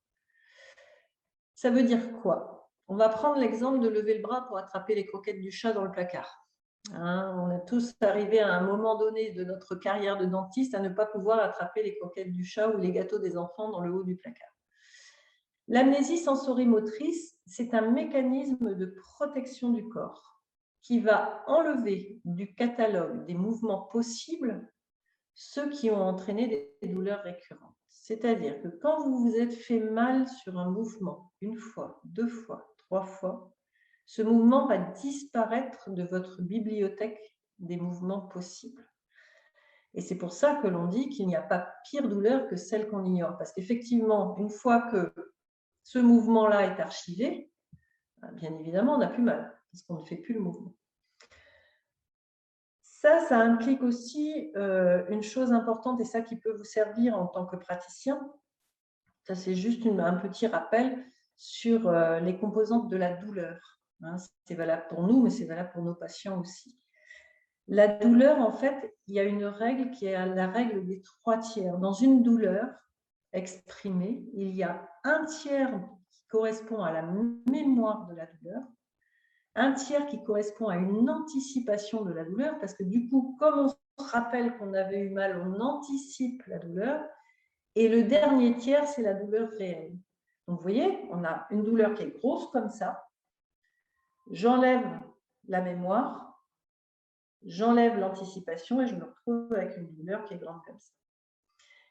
Ça veut dire quoi? On va prendre l'exemple de lever le bras pour attraper les croquettes du chat dans le placard. Hein, on est tous arrivés à un moment donné de notre carrière de dentiste à ne pas pouvoir attraper les croquettes du chat ou les gâteaux des enfants dans le haut du placard. L'amnésie sensorimotrice, c'est un mécanisme de protection du corps qui va enlever du catalogue des mouvements possibles ceux qui ont entraîné des douleurs récurrentes. C'est-à-dire que quand vous vous êtes fait mal sur un mouvement, une fois, deux fois, trois fois, ce mouvement va disparaître de votre bibliothèque des mouvements possibles. Et c'est pour ça que l'on dit qu'il n'y a pas pire douleur que celle qu'on ignore. Parce qu'effectivement, une fois que ce mouvement-là est archivé, bien évidemment, on n'a plus mal, parce qu'on ne fait plus le mouvement. Ça implique aussi une chose importante, et ça qui peut vous servir en tant que praticien. Ça, c'est juste un petit rappel sur les composantes de la douleur. Hein, c'est valable pour nous, mais c'est valable pour nos patients aussi. La douleur, en fait, il y a une règle qui est la règle des 3/3. Dans une douleur exprimée, il y a un tiers qui correspond à la mémoire de la douleur, un tiers qui correspond à une anticipation de la douleur, parce que du coup, comme on se rappelle qu'on avait eu mal, on anticipe la douleur, et le dernier tiers, c'est la douleur réelle. Donc, vous voyez, on a une douleur qui est grosse comme ça, j'enlève la mémoire, j'enlève l'anticipation et je me retrouve avec une douleur qui est grande comme ça.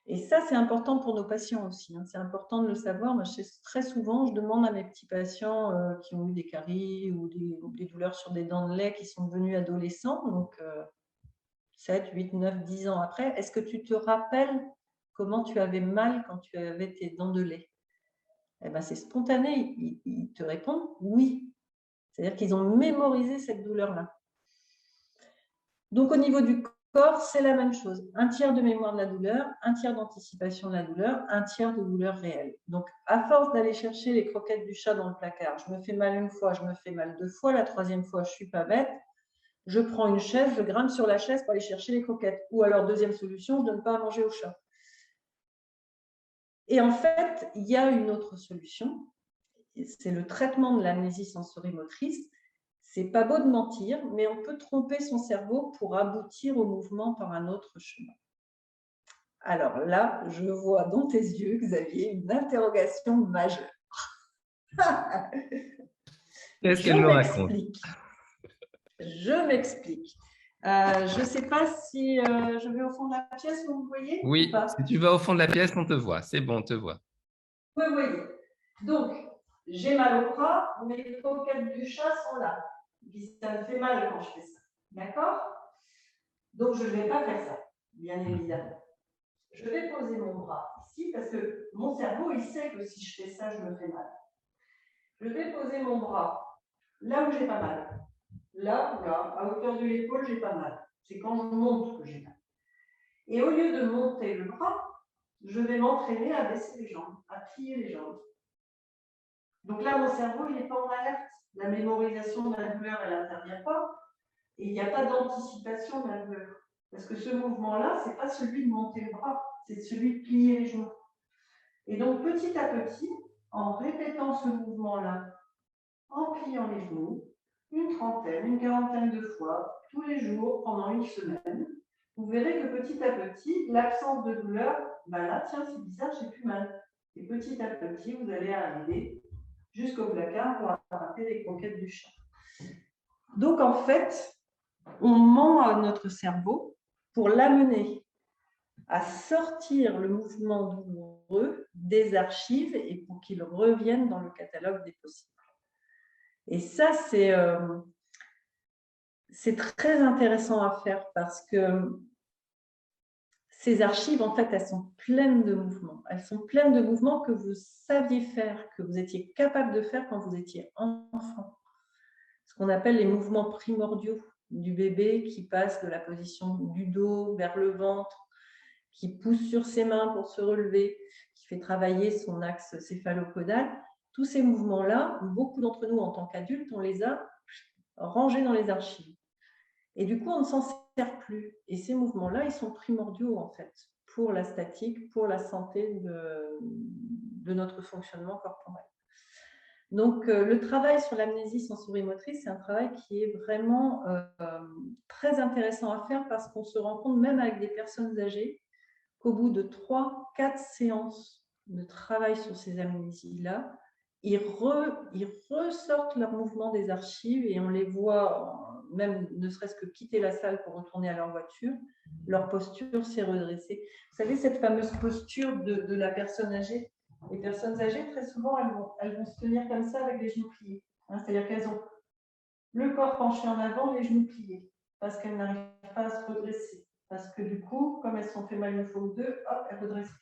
Et ça, c'est important pour nos patients aussi. Hein. C'est important de le savoir. Moi, très souvent, je demande à mes petits patients qui ont eu des caries ou des douleurs sur des dents de lait qui sont devenus adolescents, donc 7, 8, 9, 10 ans après, est-ce que tu te rappelles comment tu avais mal quand tu avais tes dents de lait? Eh ben, c'est spontané. Ils te répondent oui. C'est-à-dire qu'ils ont mémorisé cette douleur-là. Donc, au niveau du corps, c'est la même chose. Un tiers de mémoire de la douleur, un tiers d'anticipation de la douleur, un tiers de douleur réelle. Donc, à force d'aller chercher les croquettes du chat dans le placard, je me fais mal une fois, je me fais mal deux fois, la troisième fois, je ne suis pas bête, je prends une chaise, je grimpe sur la chaise pour aller chercher les croquettes. Ou alors, deuxième solution, je ne donne pas à manger au chat. Et en fait, il y a une autre solution, c'est le traitement de l'amnésie sensorimotrice. C'est pas beau de mentir, mais on peut tromper son cerveau pour aboutir au mouvement par un autre chemin. Alors là, je vois dans tes yeux, Xavier, une interrogation majeure. Qu'est-ce qu'elle me raconte? Je m'explique. Je ne sais pas si je vais au fond de la pièce, vous me voyez? Oui, si tu vas au fond de la pièce, on te voit. C'est bon, on te voit. Oui, oui. Donc, j'ai mal au bras, mais les croquettes du chat sont là. Ça me fait mal quand je fais ça. D'accord? Donc, je ne vais pas faire ça, bien évidemment. Je vais poser mon bras ici parce que mon cerveau, il sait que si je fais ça, je me fais mal. Je vais poser mon bras là où j'ai pas mal. Là ou là, à hauteur de l'épaule, j'ai pas mal. C'est quand je monte que j'ai mal. Et au lieu de monter le bras, je vais m'entraîner à baisser les jambes, à plier les jambes. Donc là, mon cerveau, il n'est pas en alerte. La mémorisation de la douleur, elle n'intervient pas. Et il n'y a pas d'anticipation de la douleur. Parce que ce mouvement-là, ce n'est pas celui de monter le bras, c'est celui de plier les genoux. Et donc, petit à petit, en répétant ce mouvement-là, en pliant les genoux, une trentaine, une quarantaine de fois, tous les jours, pendant une semaine, vous verrez que petit à petit, l'absence de douleur, là, tiens, c'est bizarre, j'ai plus mal. Et petit à petit, vous allez arriver jusqu'au placard pour attraper les conquêtes du chat. Donc, en fait, on ment à notre cerveau pour l'amener à sortir le mouvement douloureux des archives et pour qu'il revienne dans le catalogue des possibles. Et ça, c'est très intéressant à faire parce que ces archives, en fait, elles sont pleines de mouvements. Elles sont pleines de mouvements que vous saviez faire, que vous étiez capable de faire quand vous étiez enfant. Ce qu'on appelle les mouvements primordiaux du bébé qui passe de la position du dos vers le ventre, qui pousse sur ses mains pour se relever, qui fait travailler son axe céphalocodal. Tous ces mouvements-là, beaucoup d'entre nous, en tant qu'adultes, on les a rangés dans les archives. Et du coup, on ne s'en sert plus. Et ces mouvements-là, ils sont primordiaux, en fait, pour la statique, pour la santé de notre fonctionnement corporel. Donc, le travail sur l'amnésie sensorimotrice, c'est un travail qui est vraiment très intéressant à faire parce qu'on se rend compte, même avec des personnes âgées, qu'au bout de 3-4 séances de travail sur ces amnésies-là, ils ressortent leur mouvement des archives et on les voit, même ne serait-ce que quitter la salle pour retourner à leur voiture, leur posture s'est redressée. Vous savez, cette fameuse posture de la personne âgée. Les personnes âgées, très souvent, elles vont se tenir comme ça avec les genoux pliés. C'est-à-dire qu'elles ont le corps penché en avant, les genoux pliés, parce qu'elles n'arrivent pas à se redresser. Parce que du coup, comme elles se sont fait mal une fois ou deux, hop, elles redressent.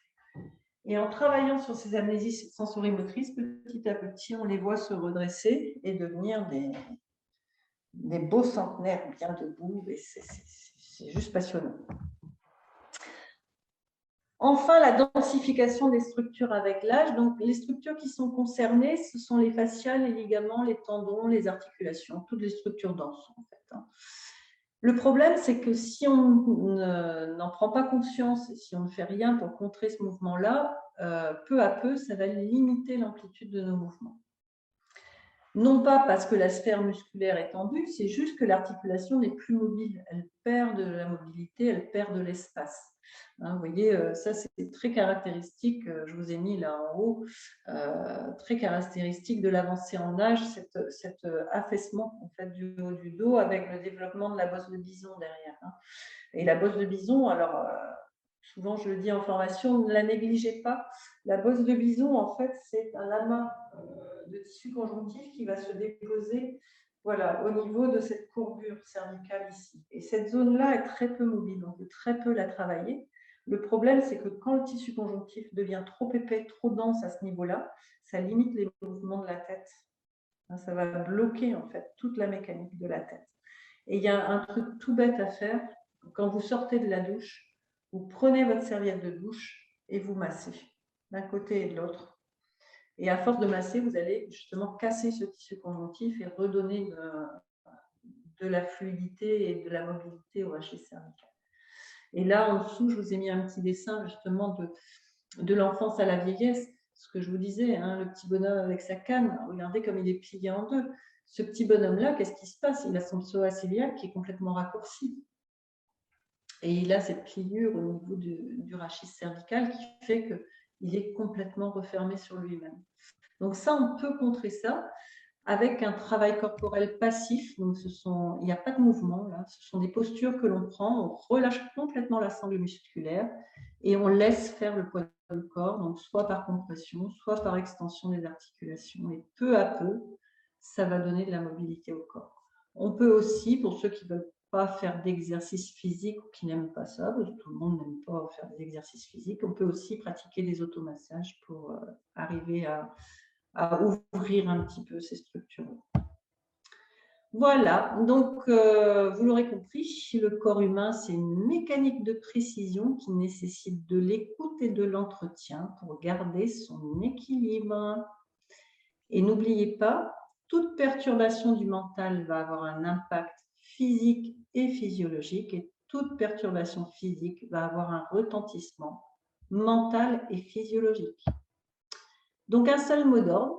Et en travaillant sur ces amnésies sensorimotrices, petit à petit, on les voit se redresser et devenir des beaux centenaires bien debout. Et c'est juste passionnant. Enfin, la densification des structures avec l'âge. Donc, les structures qui sont concernées, ce sont les fasciales, les ligaments, les tendons, les articulations, toutes les structures denses, en fait. Le problème, c'est que si on n'en prend pas conscience et si on ne fait rien pour contrer ce mouvement-là, peu à peu, ça va limiter l'amplitude de nos mouvements. Non pas parce que la sphère musculaire est tendue, c'est juste que l'articulation n'est plus mobile. Elle perd de la mobilité, elle perd de l'espace. Vous voyez, ça c'est très caractéristique, je vous ai mis là en haut, très caractéristique de l'avancée en âge, cet affaissement en fait, du haut du dos avec le développement de la bosse de bison derrière. Et la bosse de bison, alors souvent je le dis en formation, ne la négligez pas. La bosse de bison, en fait, c'est un amas de tissu conjonctif qui va se déposer au niveau de cette courbure cervicale ici. Et cette zone-là est très peu mobile, on peut très peu la travailler. Le problème, c'est que quand le tissu conjonctif devient trop épais, trop dense à ce niveau-là, ça limite les mouvements de la tête. Ça va bloquer en fait toute la mécanique de la tête. Et il y a un truc tout bête à faire. Quand vous sortez de la douche, vous prenez votre serviette de douche et vous massez d'un côté et de l'autre. Et à force de masser, vous allez justement casser ce tissu conjonctif et redonner de la fluidité et de la mobilité au rachis cervical. Et là, en dessous, je vous ai mis un petit dessin justement de l'enfance à la vieillesse. Ce que je vous disais, le petit bonhomme avec sa canne, regardez comme il est plié en deux. Ce petit bonhomme-là, qu'est-ce qui se passe? Il a son psoas ciliaque qui est complètement raccourci. Et il a cette pliure au niveau du rachis cervical qui fait qu'il est complètement refermé sur lui-même. Donc ça, on peut contrer ça avec un travail corporel passif. Donc il n'y a pas de mouvement, là. Ce sont des postures que l'on prend, on relâche complètement la sangle musculaire et on laisse faire le poids du corps, donc soit par compression, soit par extension des articulations. Et peu à peu, ça va donner de la mobilité au corps. On peut aussi, pour ceux qui ne veulent pas faire d'exercice physique ou qui n'aiment pas ça, parce que tout le monde n'aime pas faire des exercices physiques, on peut aussi pratiquer des automassages pour arriver à ouvrir un petit peu ces structures. Voilà, donc vous l'aurez compris, le corps humain, c'est une mécanique de précision qui nécessite de l'écoute et de l'entretien pour garder son équilibre. Et n'oubliez pas, toute perturbation du mental va avoir un impact physique et physiologique, et toute perturbation physique va avoir un retentissement mental et physiologique. Donc un seul mot d'ordre,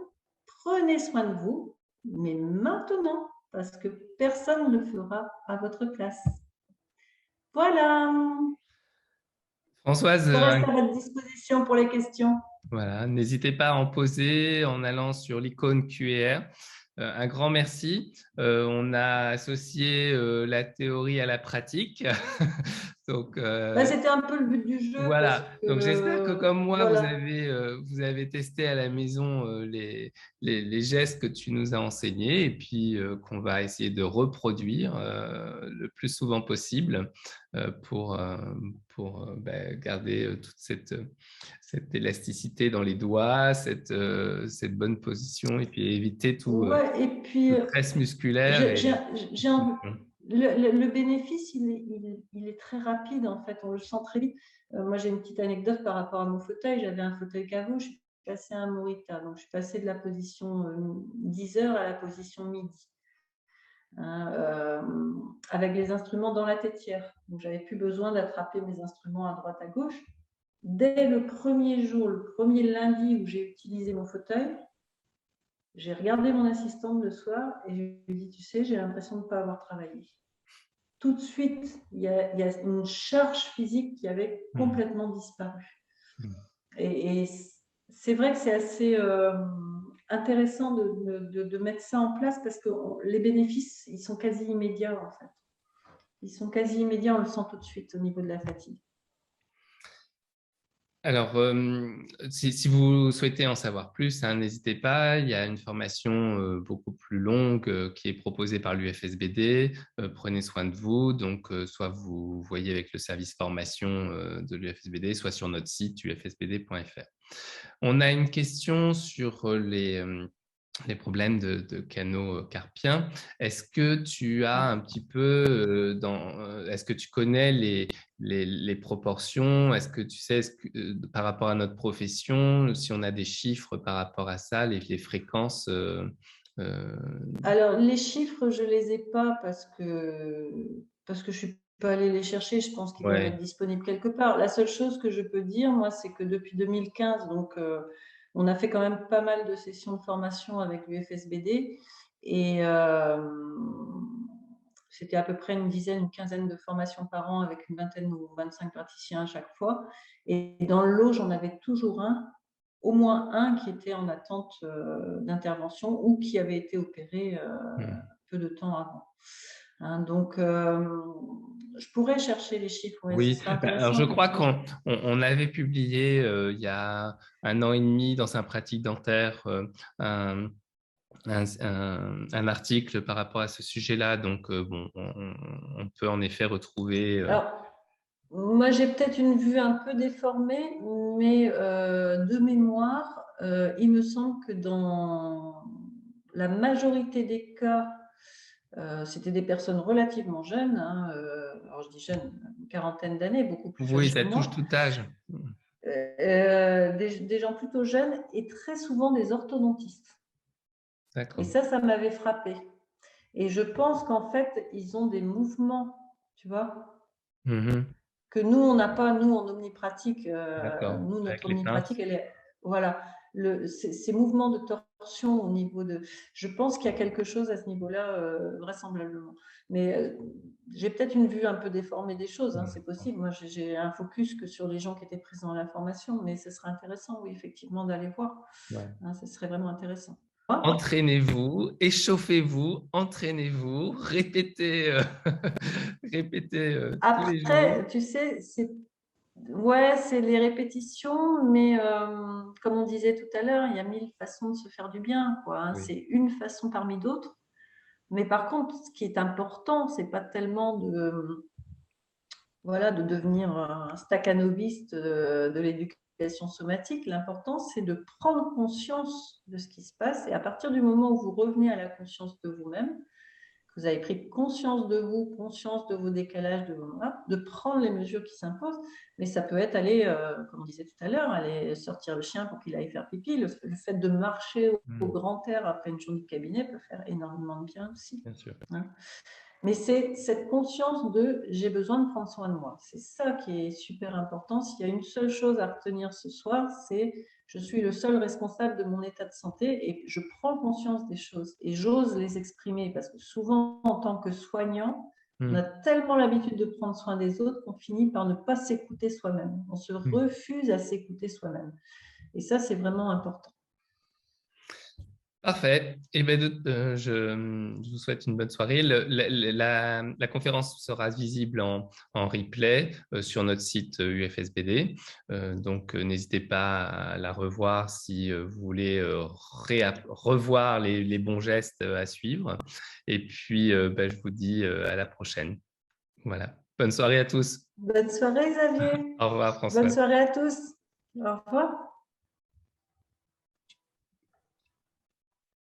prenez soin de vous, mais maintenant, parce que personne ne le fera à votre place. Voilà, Françoise, je reste à votre disposition pour les questions. voilà, n'hésitez pas à en poser en allant sur l'icône QR. Un grand merci. On a associé la théorie à la pratique. Donc, C'était un peu le but du jeu parce voilà, donc j'espère que que, comme moi, voilà. vous avez testé à la maison les gestes que tu nous as enseignés et puis qu'on va essayer de reproduire le plus souvent possible pour garder toute cette élasticité dans les doigts, cette bonne position et puis éviter Ouais, et puis, tout stress musculaire. j'ai le bénéfice, il est très rapide, en fait, on le sent très vite. Moi, j'ai une petite anecdote par rapport à mon fauteuil. J'avais un fauteuil Caveau, je suis passée à un Morita. Donc, je suis passée de la position 10 heures à la position midi, hein, avec les instruments dans la tétière. Donc, j'avais plus besoin d'attraper mes instruments à droite, à gauche. Dès le premier jour, le premier lundi où j'ai utilisé mon fauteuil, j'ai regardé mon assistante le soir et je lui ai dit, tu sais, j'ai l'impression de ne pas avoir travaillé. Tout de suite, il y a une charge physique qui avait complètement disparu. Et c'est vrai que c'est assez intéressant de mettre ça en place parce que les bénéfices, ils sont quasi immédiats en fait. Ils sont quasi immédiats, on le sent tout de suite au niveau de la fatigue. Alors, si vous souhaitez en savoir plus, hein, n'hésitez pas. Il y a une formation beaucoup plus longue qui est proposée par l'UFSBD. Prenez soin de vous. Donc, soit vous voyez avec le service formation de l'UFSBD, soit sur notre site ufsbd.fr. On a une question sur les problèmes de canaux carpiens. Est-ce que tu as un petit peu, est-ce que tu connais les proportions? Est-ce que tu sais par rapport à notre profession, si on a des chiffres par rapport à ça, les fréquences euh, Alors, les chiffres, je ne les ai pas parce que je ne suis pas allée les chercher. Je pense qu'ils doivent être ouais. disponibles quelque part. La seule chose que je peux dire, moi, c'est que depuis 2015, donc, on a fait quand même pas mal de sessions de formation avec l'UFSBD. Et c'était à peu près une dizaine, une quinzaine de formations par an avec une vingtaine ou 25 praticiens à chaque fois. Et dans le lot, j'en avais toujours au moins un qui était en attente d'intervention ou qui avait été opéré peu de temps avant. Hein, donc, je pourrais chercher les chiffres, ouais, ce Oui, serait alors intéressant je crois effectivement. qu'on avait publié il y a 1 an et demi dans un pratique dentaire un, un article par rapport à ce sujet-là. Donc, bon, on peut en effet retrouver. Alors, moi, j'ai peut-être une vue un peu déformée, mais de mémoire, il me semble que dans la majorité des cas, c'était des personnes relativement jeunes, hein, alors je dis jeunes, une quarantaine d'années, beaucoup plus Oui, jeunes que ça touche moi, tout âge. des gens plutôt jeunes et très souvent des orthodontistes. Et D'accord. ça m'avait frappé. Et je pense qu'en fait, ils ont des mouvements, tu vois, Mhm. que nous, on n'a pas, nous, en omnipratique. D'accord. Nous, Avec notre les omnipratique, pinces. elle est, voilà, ces mouvements de torsion au niveau de. Je pense qu'il y a quelque chose à ce niveau-là, vraisemblablement. Mais j'ai peut-être une vue un peu déformée des choses, hein, c'est possible. Moi, j'ai un focus que sur les gens qui étaient présents à la formation, mais ce serait intéressant, oui, effectivement, d'aller voir. Ouais. Hein, ce serait vraiment intéressant. Entraînez-vous, échauffez-vous, entraînez-vous, répétez, répétez tous les jours. Après, tu sais, ouais, c'est les répétitions, mais comme on disait tout à l'heure, il y a 1000 façons de se faire du bien, quoi, hein. Oui. C'est une façon parmi d'autres. Mais par contre, ce qui est important, c'est pas tellement voilà, de devenir un staccanoviste de l'éducation somatique. L'important, c'est de prendre conscience de ce qui se passe. Et à partir du moment où vous revenez à la conscience de vous-même, vous avez pris conscience de vous, conscience de vos décalages, de prendre les mesures qui s'imposent. Mais ça peut être aller, comme on disait tout à l'heure, aller sortir le chien pour qu'il aille faire pipi. Le fait de marcher au grand air après une journée de cabinet peut faire énormément de bien aussi. Bien sûr. Hein. Mais c'est cette conscience de « j'ai besoin de prendre soin de moi ». C'est ça qui est super important. S'il y a une seule chose à retenir ce soir, c'est « je suis le seul responsable de mon état de santé et je prends conscience des choses et j'ose les exprimer ». Parce que souvent, en tant que soignant, on a tellement l'habitude de prendre soin des autres qu'on finit par ne pas s'écouter soi-même. On se refuse à s'écouter soi-même. Et ça, c'est vraiment important. Parfait. Eh bien, je vous souhaite une bonne soirée. La conférence sera visible en replay sur notre site UFSBD. Donc, n'hésitez pas à la revoir si vous voulez revoir les bons gestes à suivre. Et puis, je vous dis à la prochaine. Voilà. Bonne soirée à tous. Bonne soirée, Xavier. Au revoir, François. Bonne soirée à tous. Au revoir.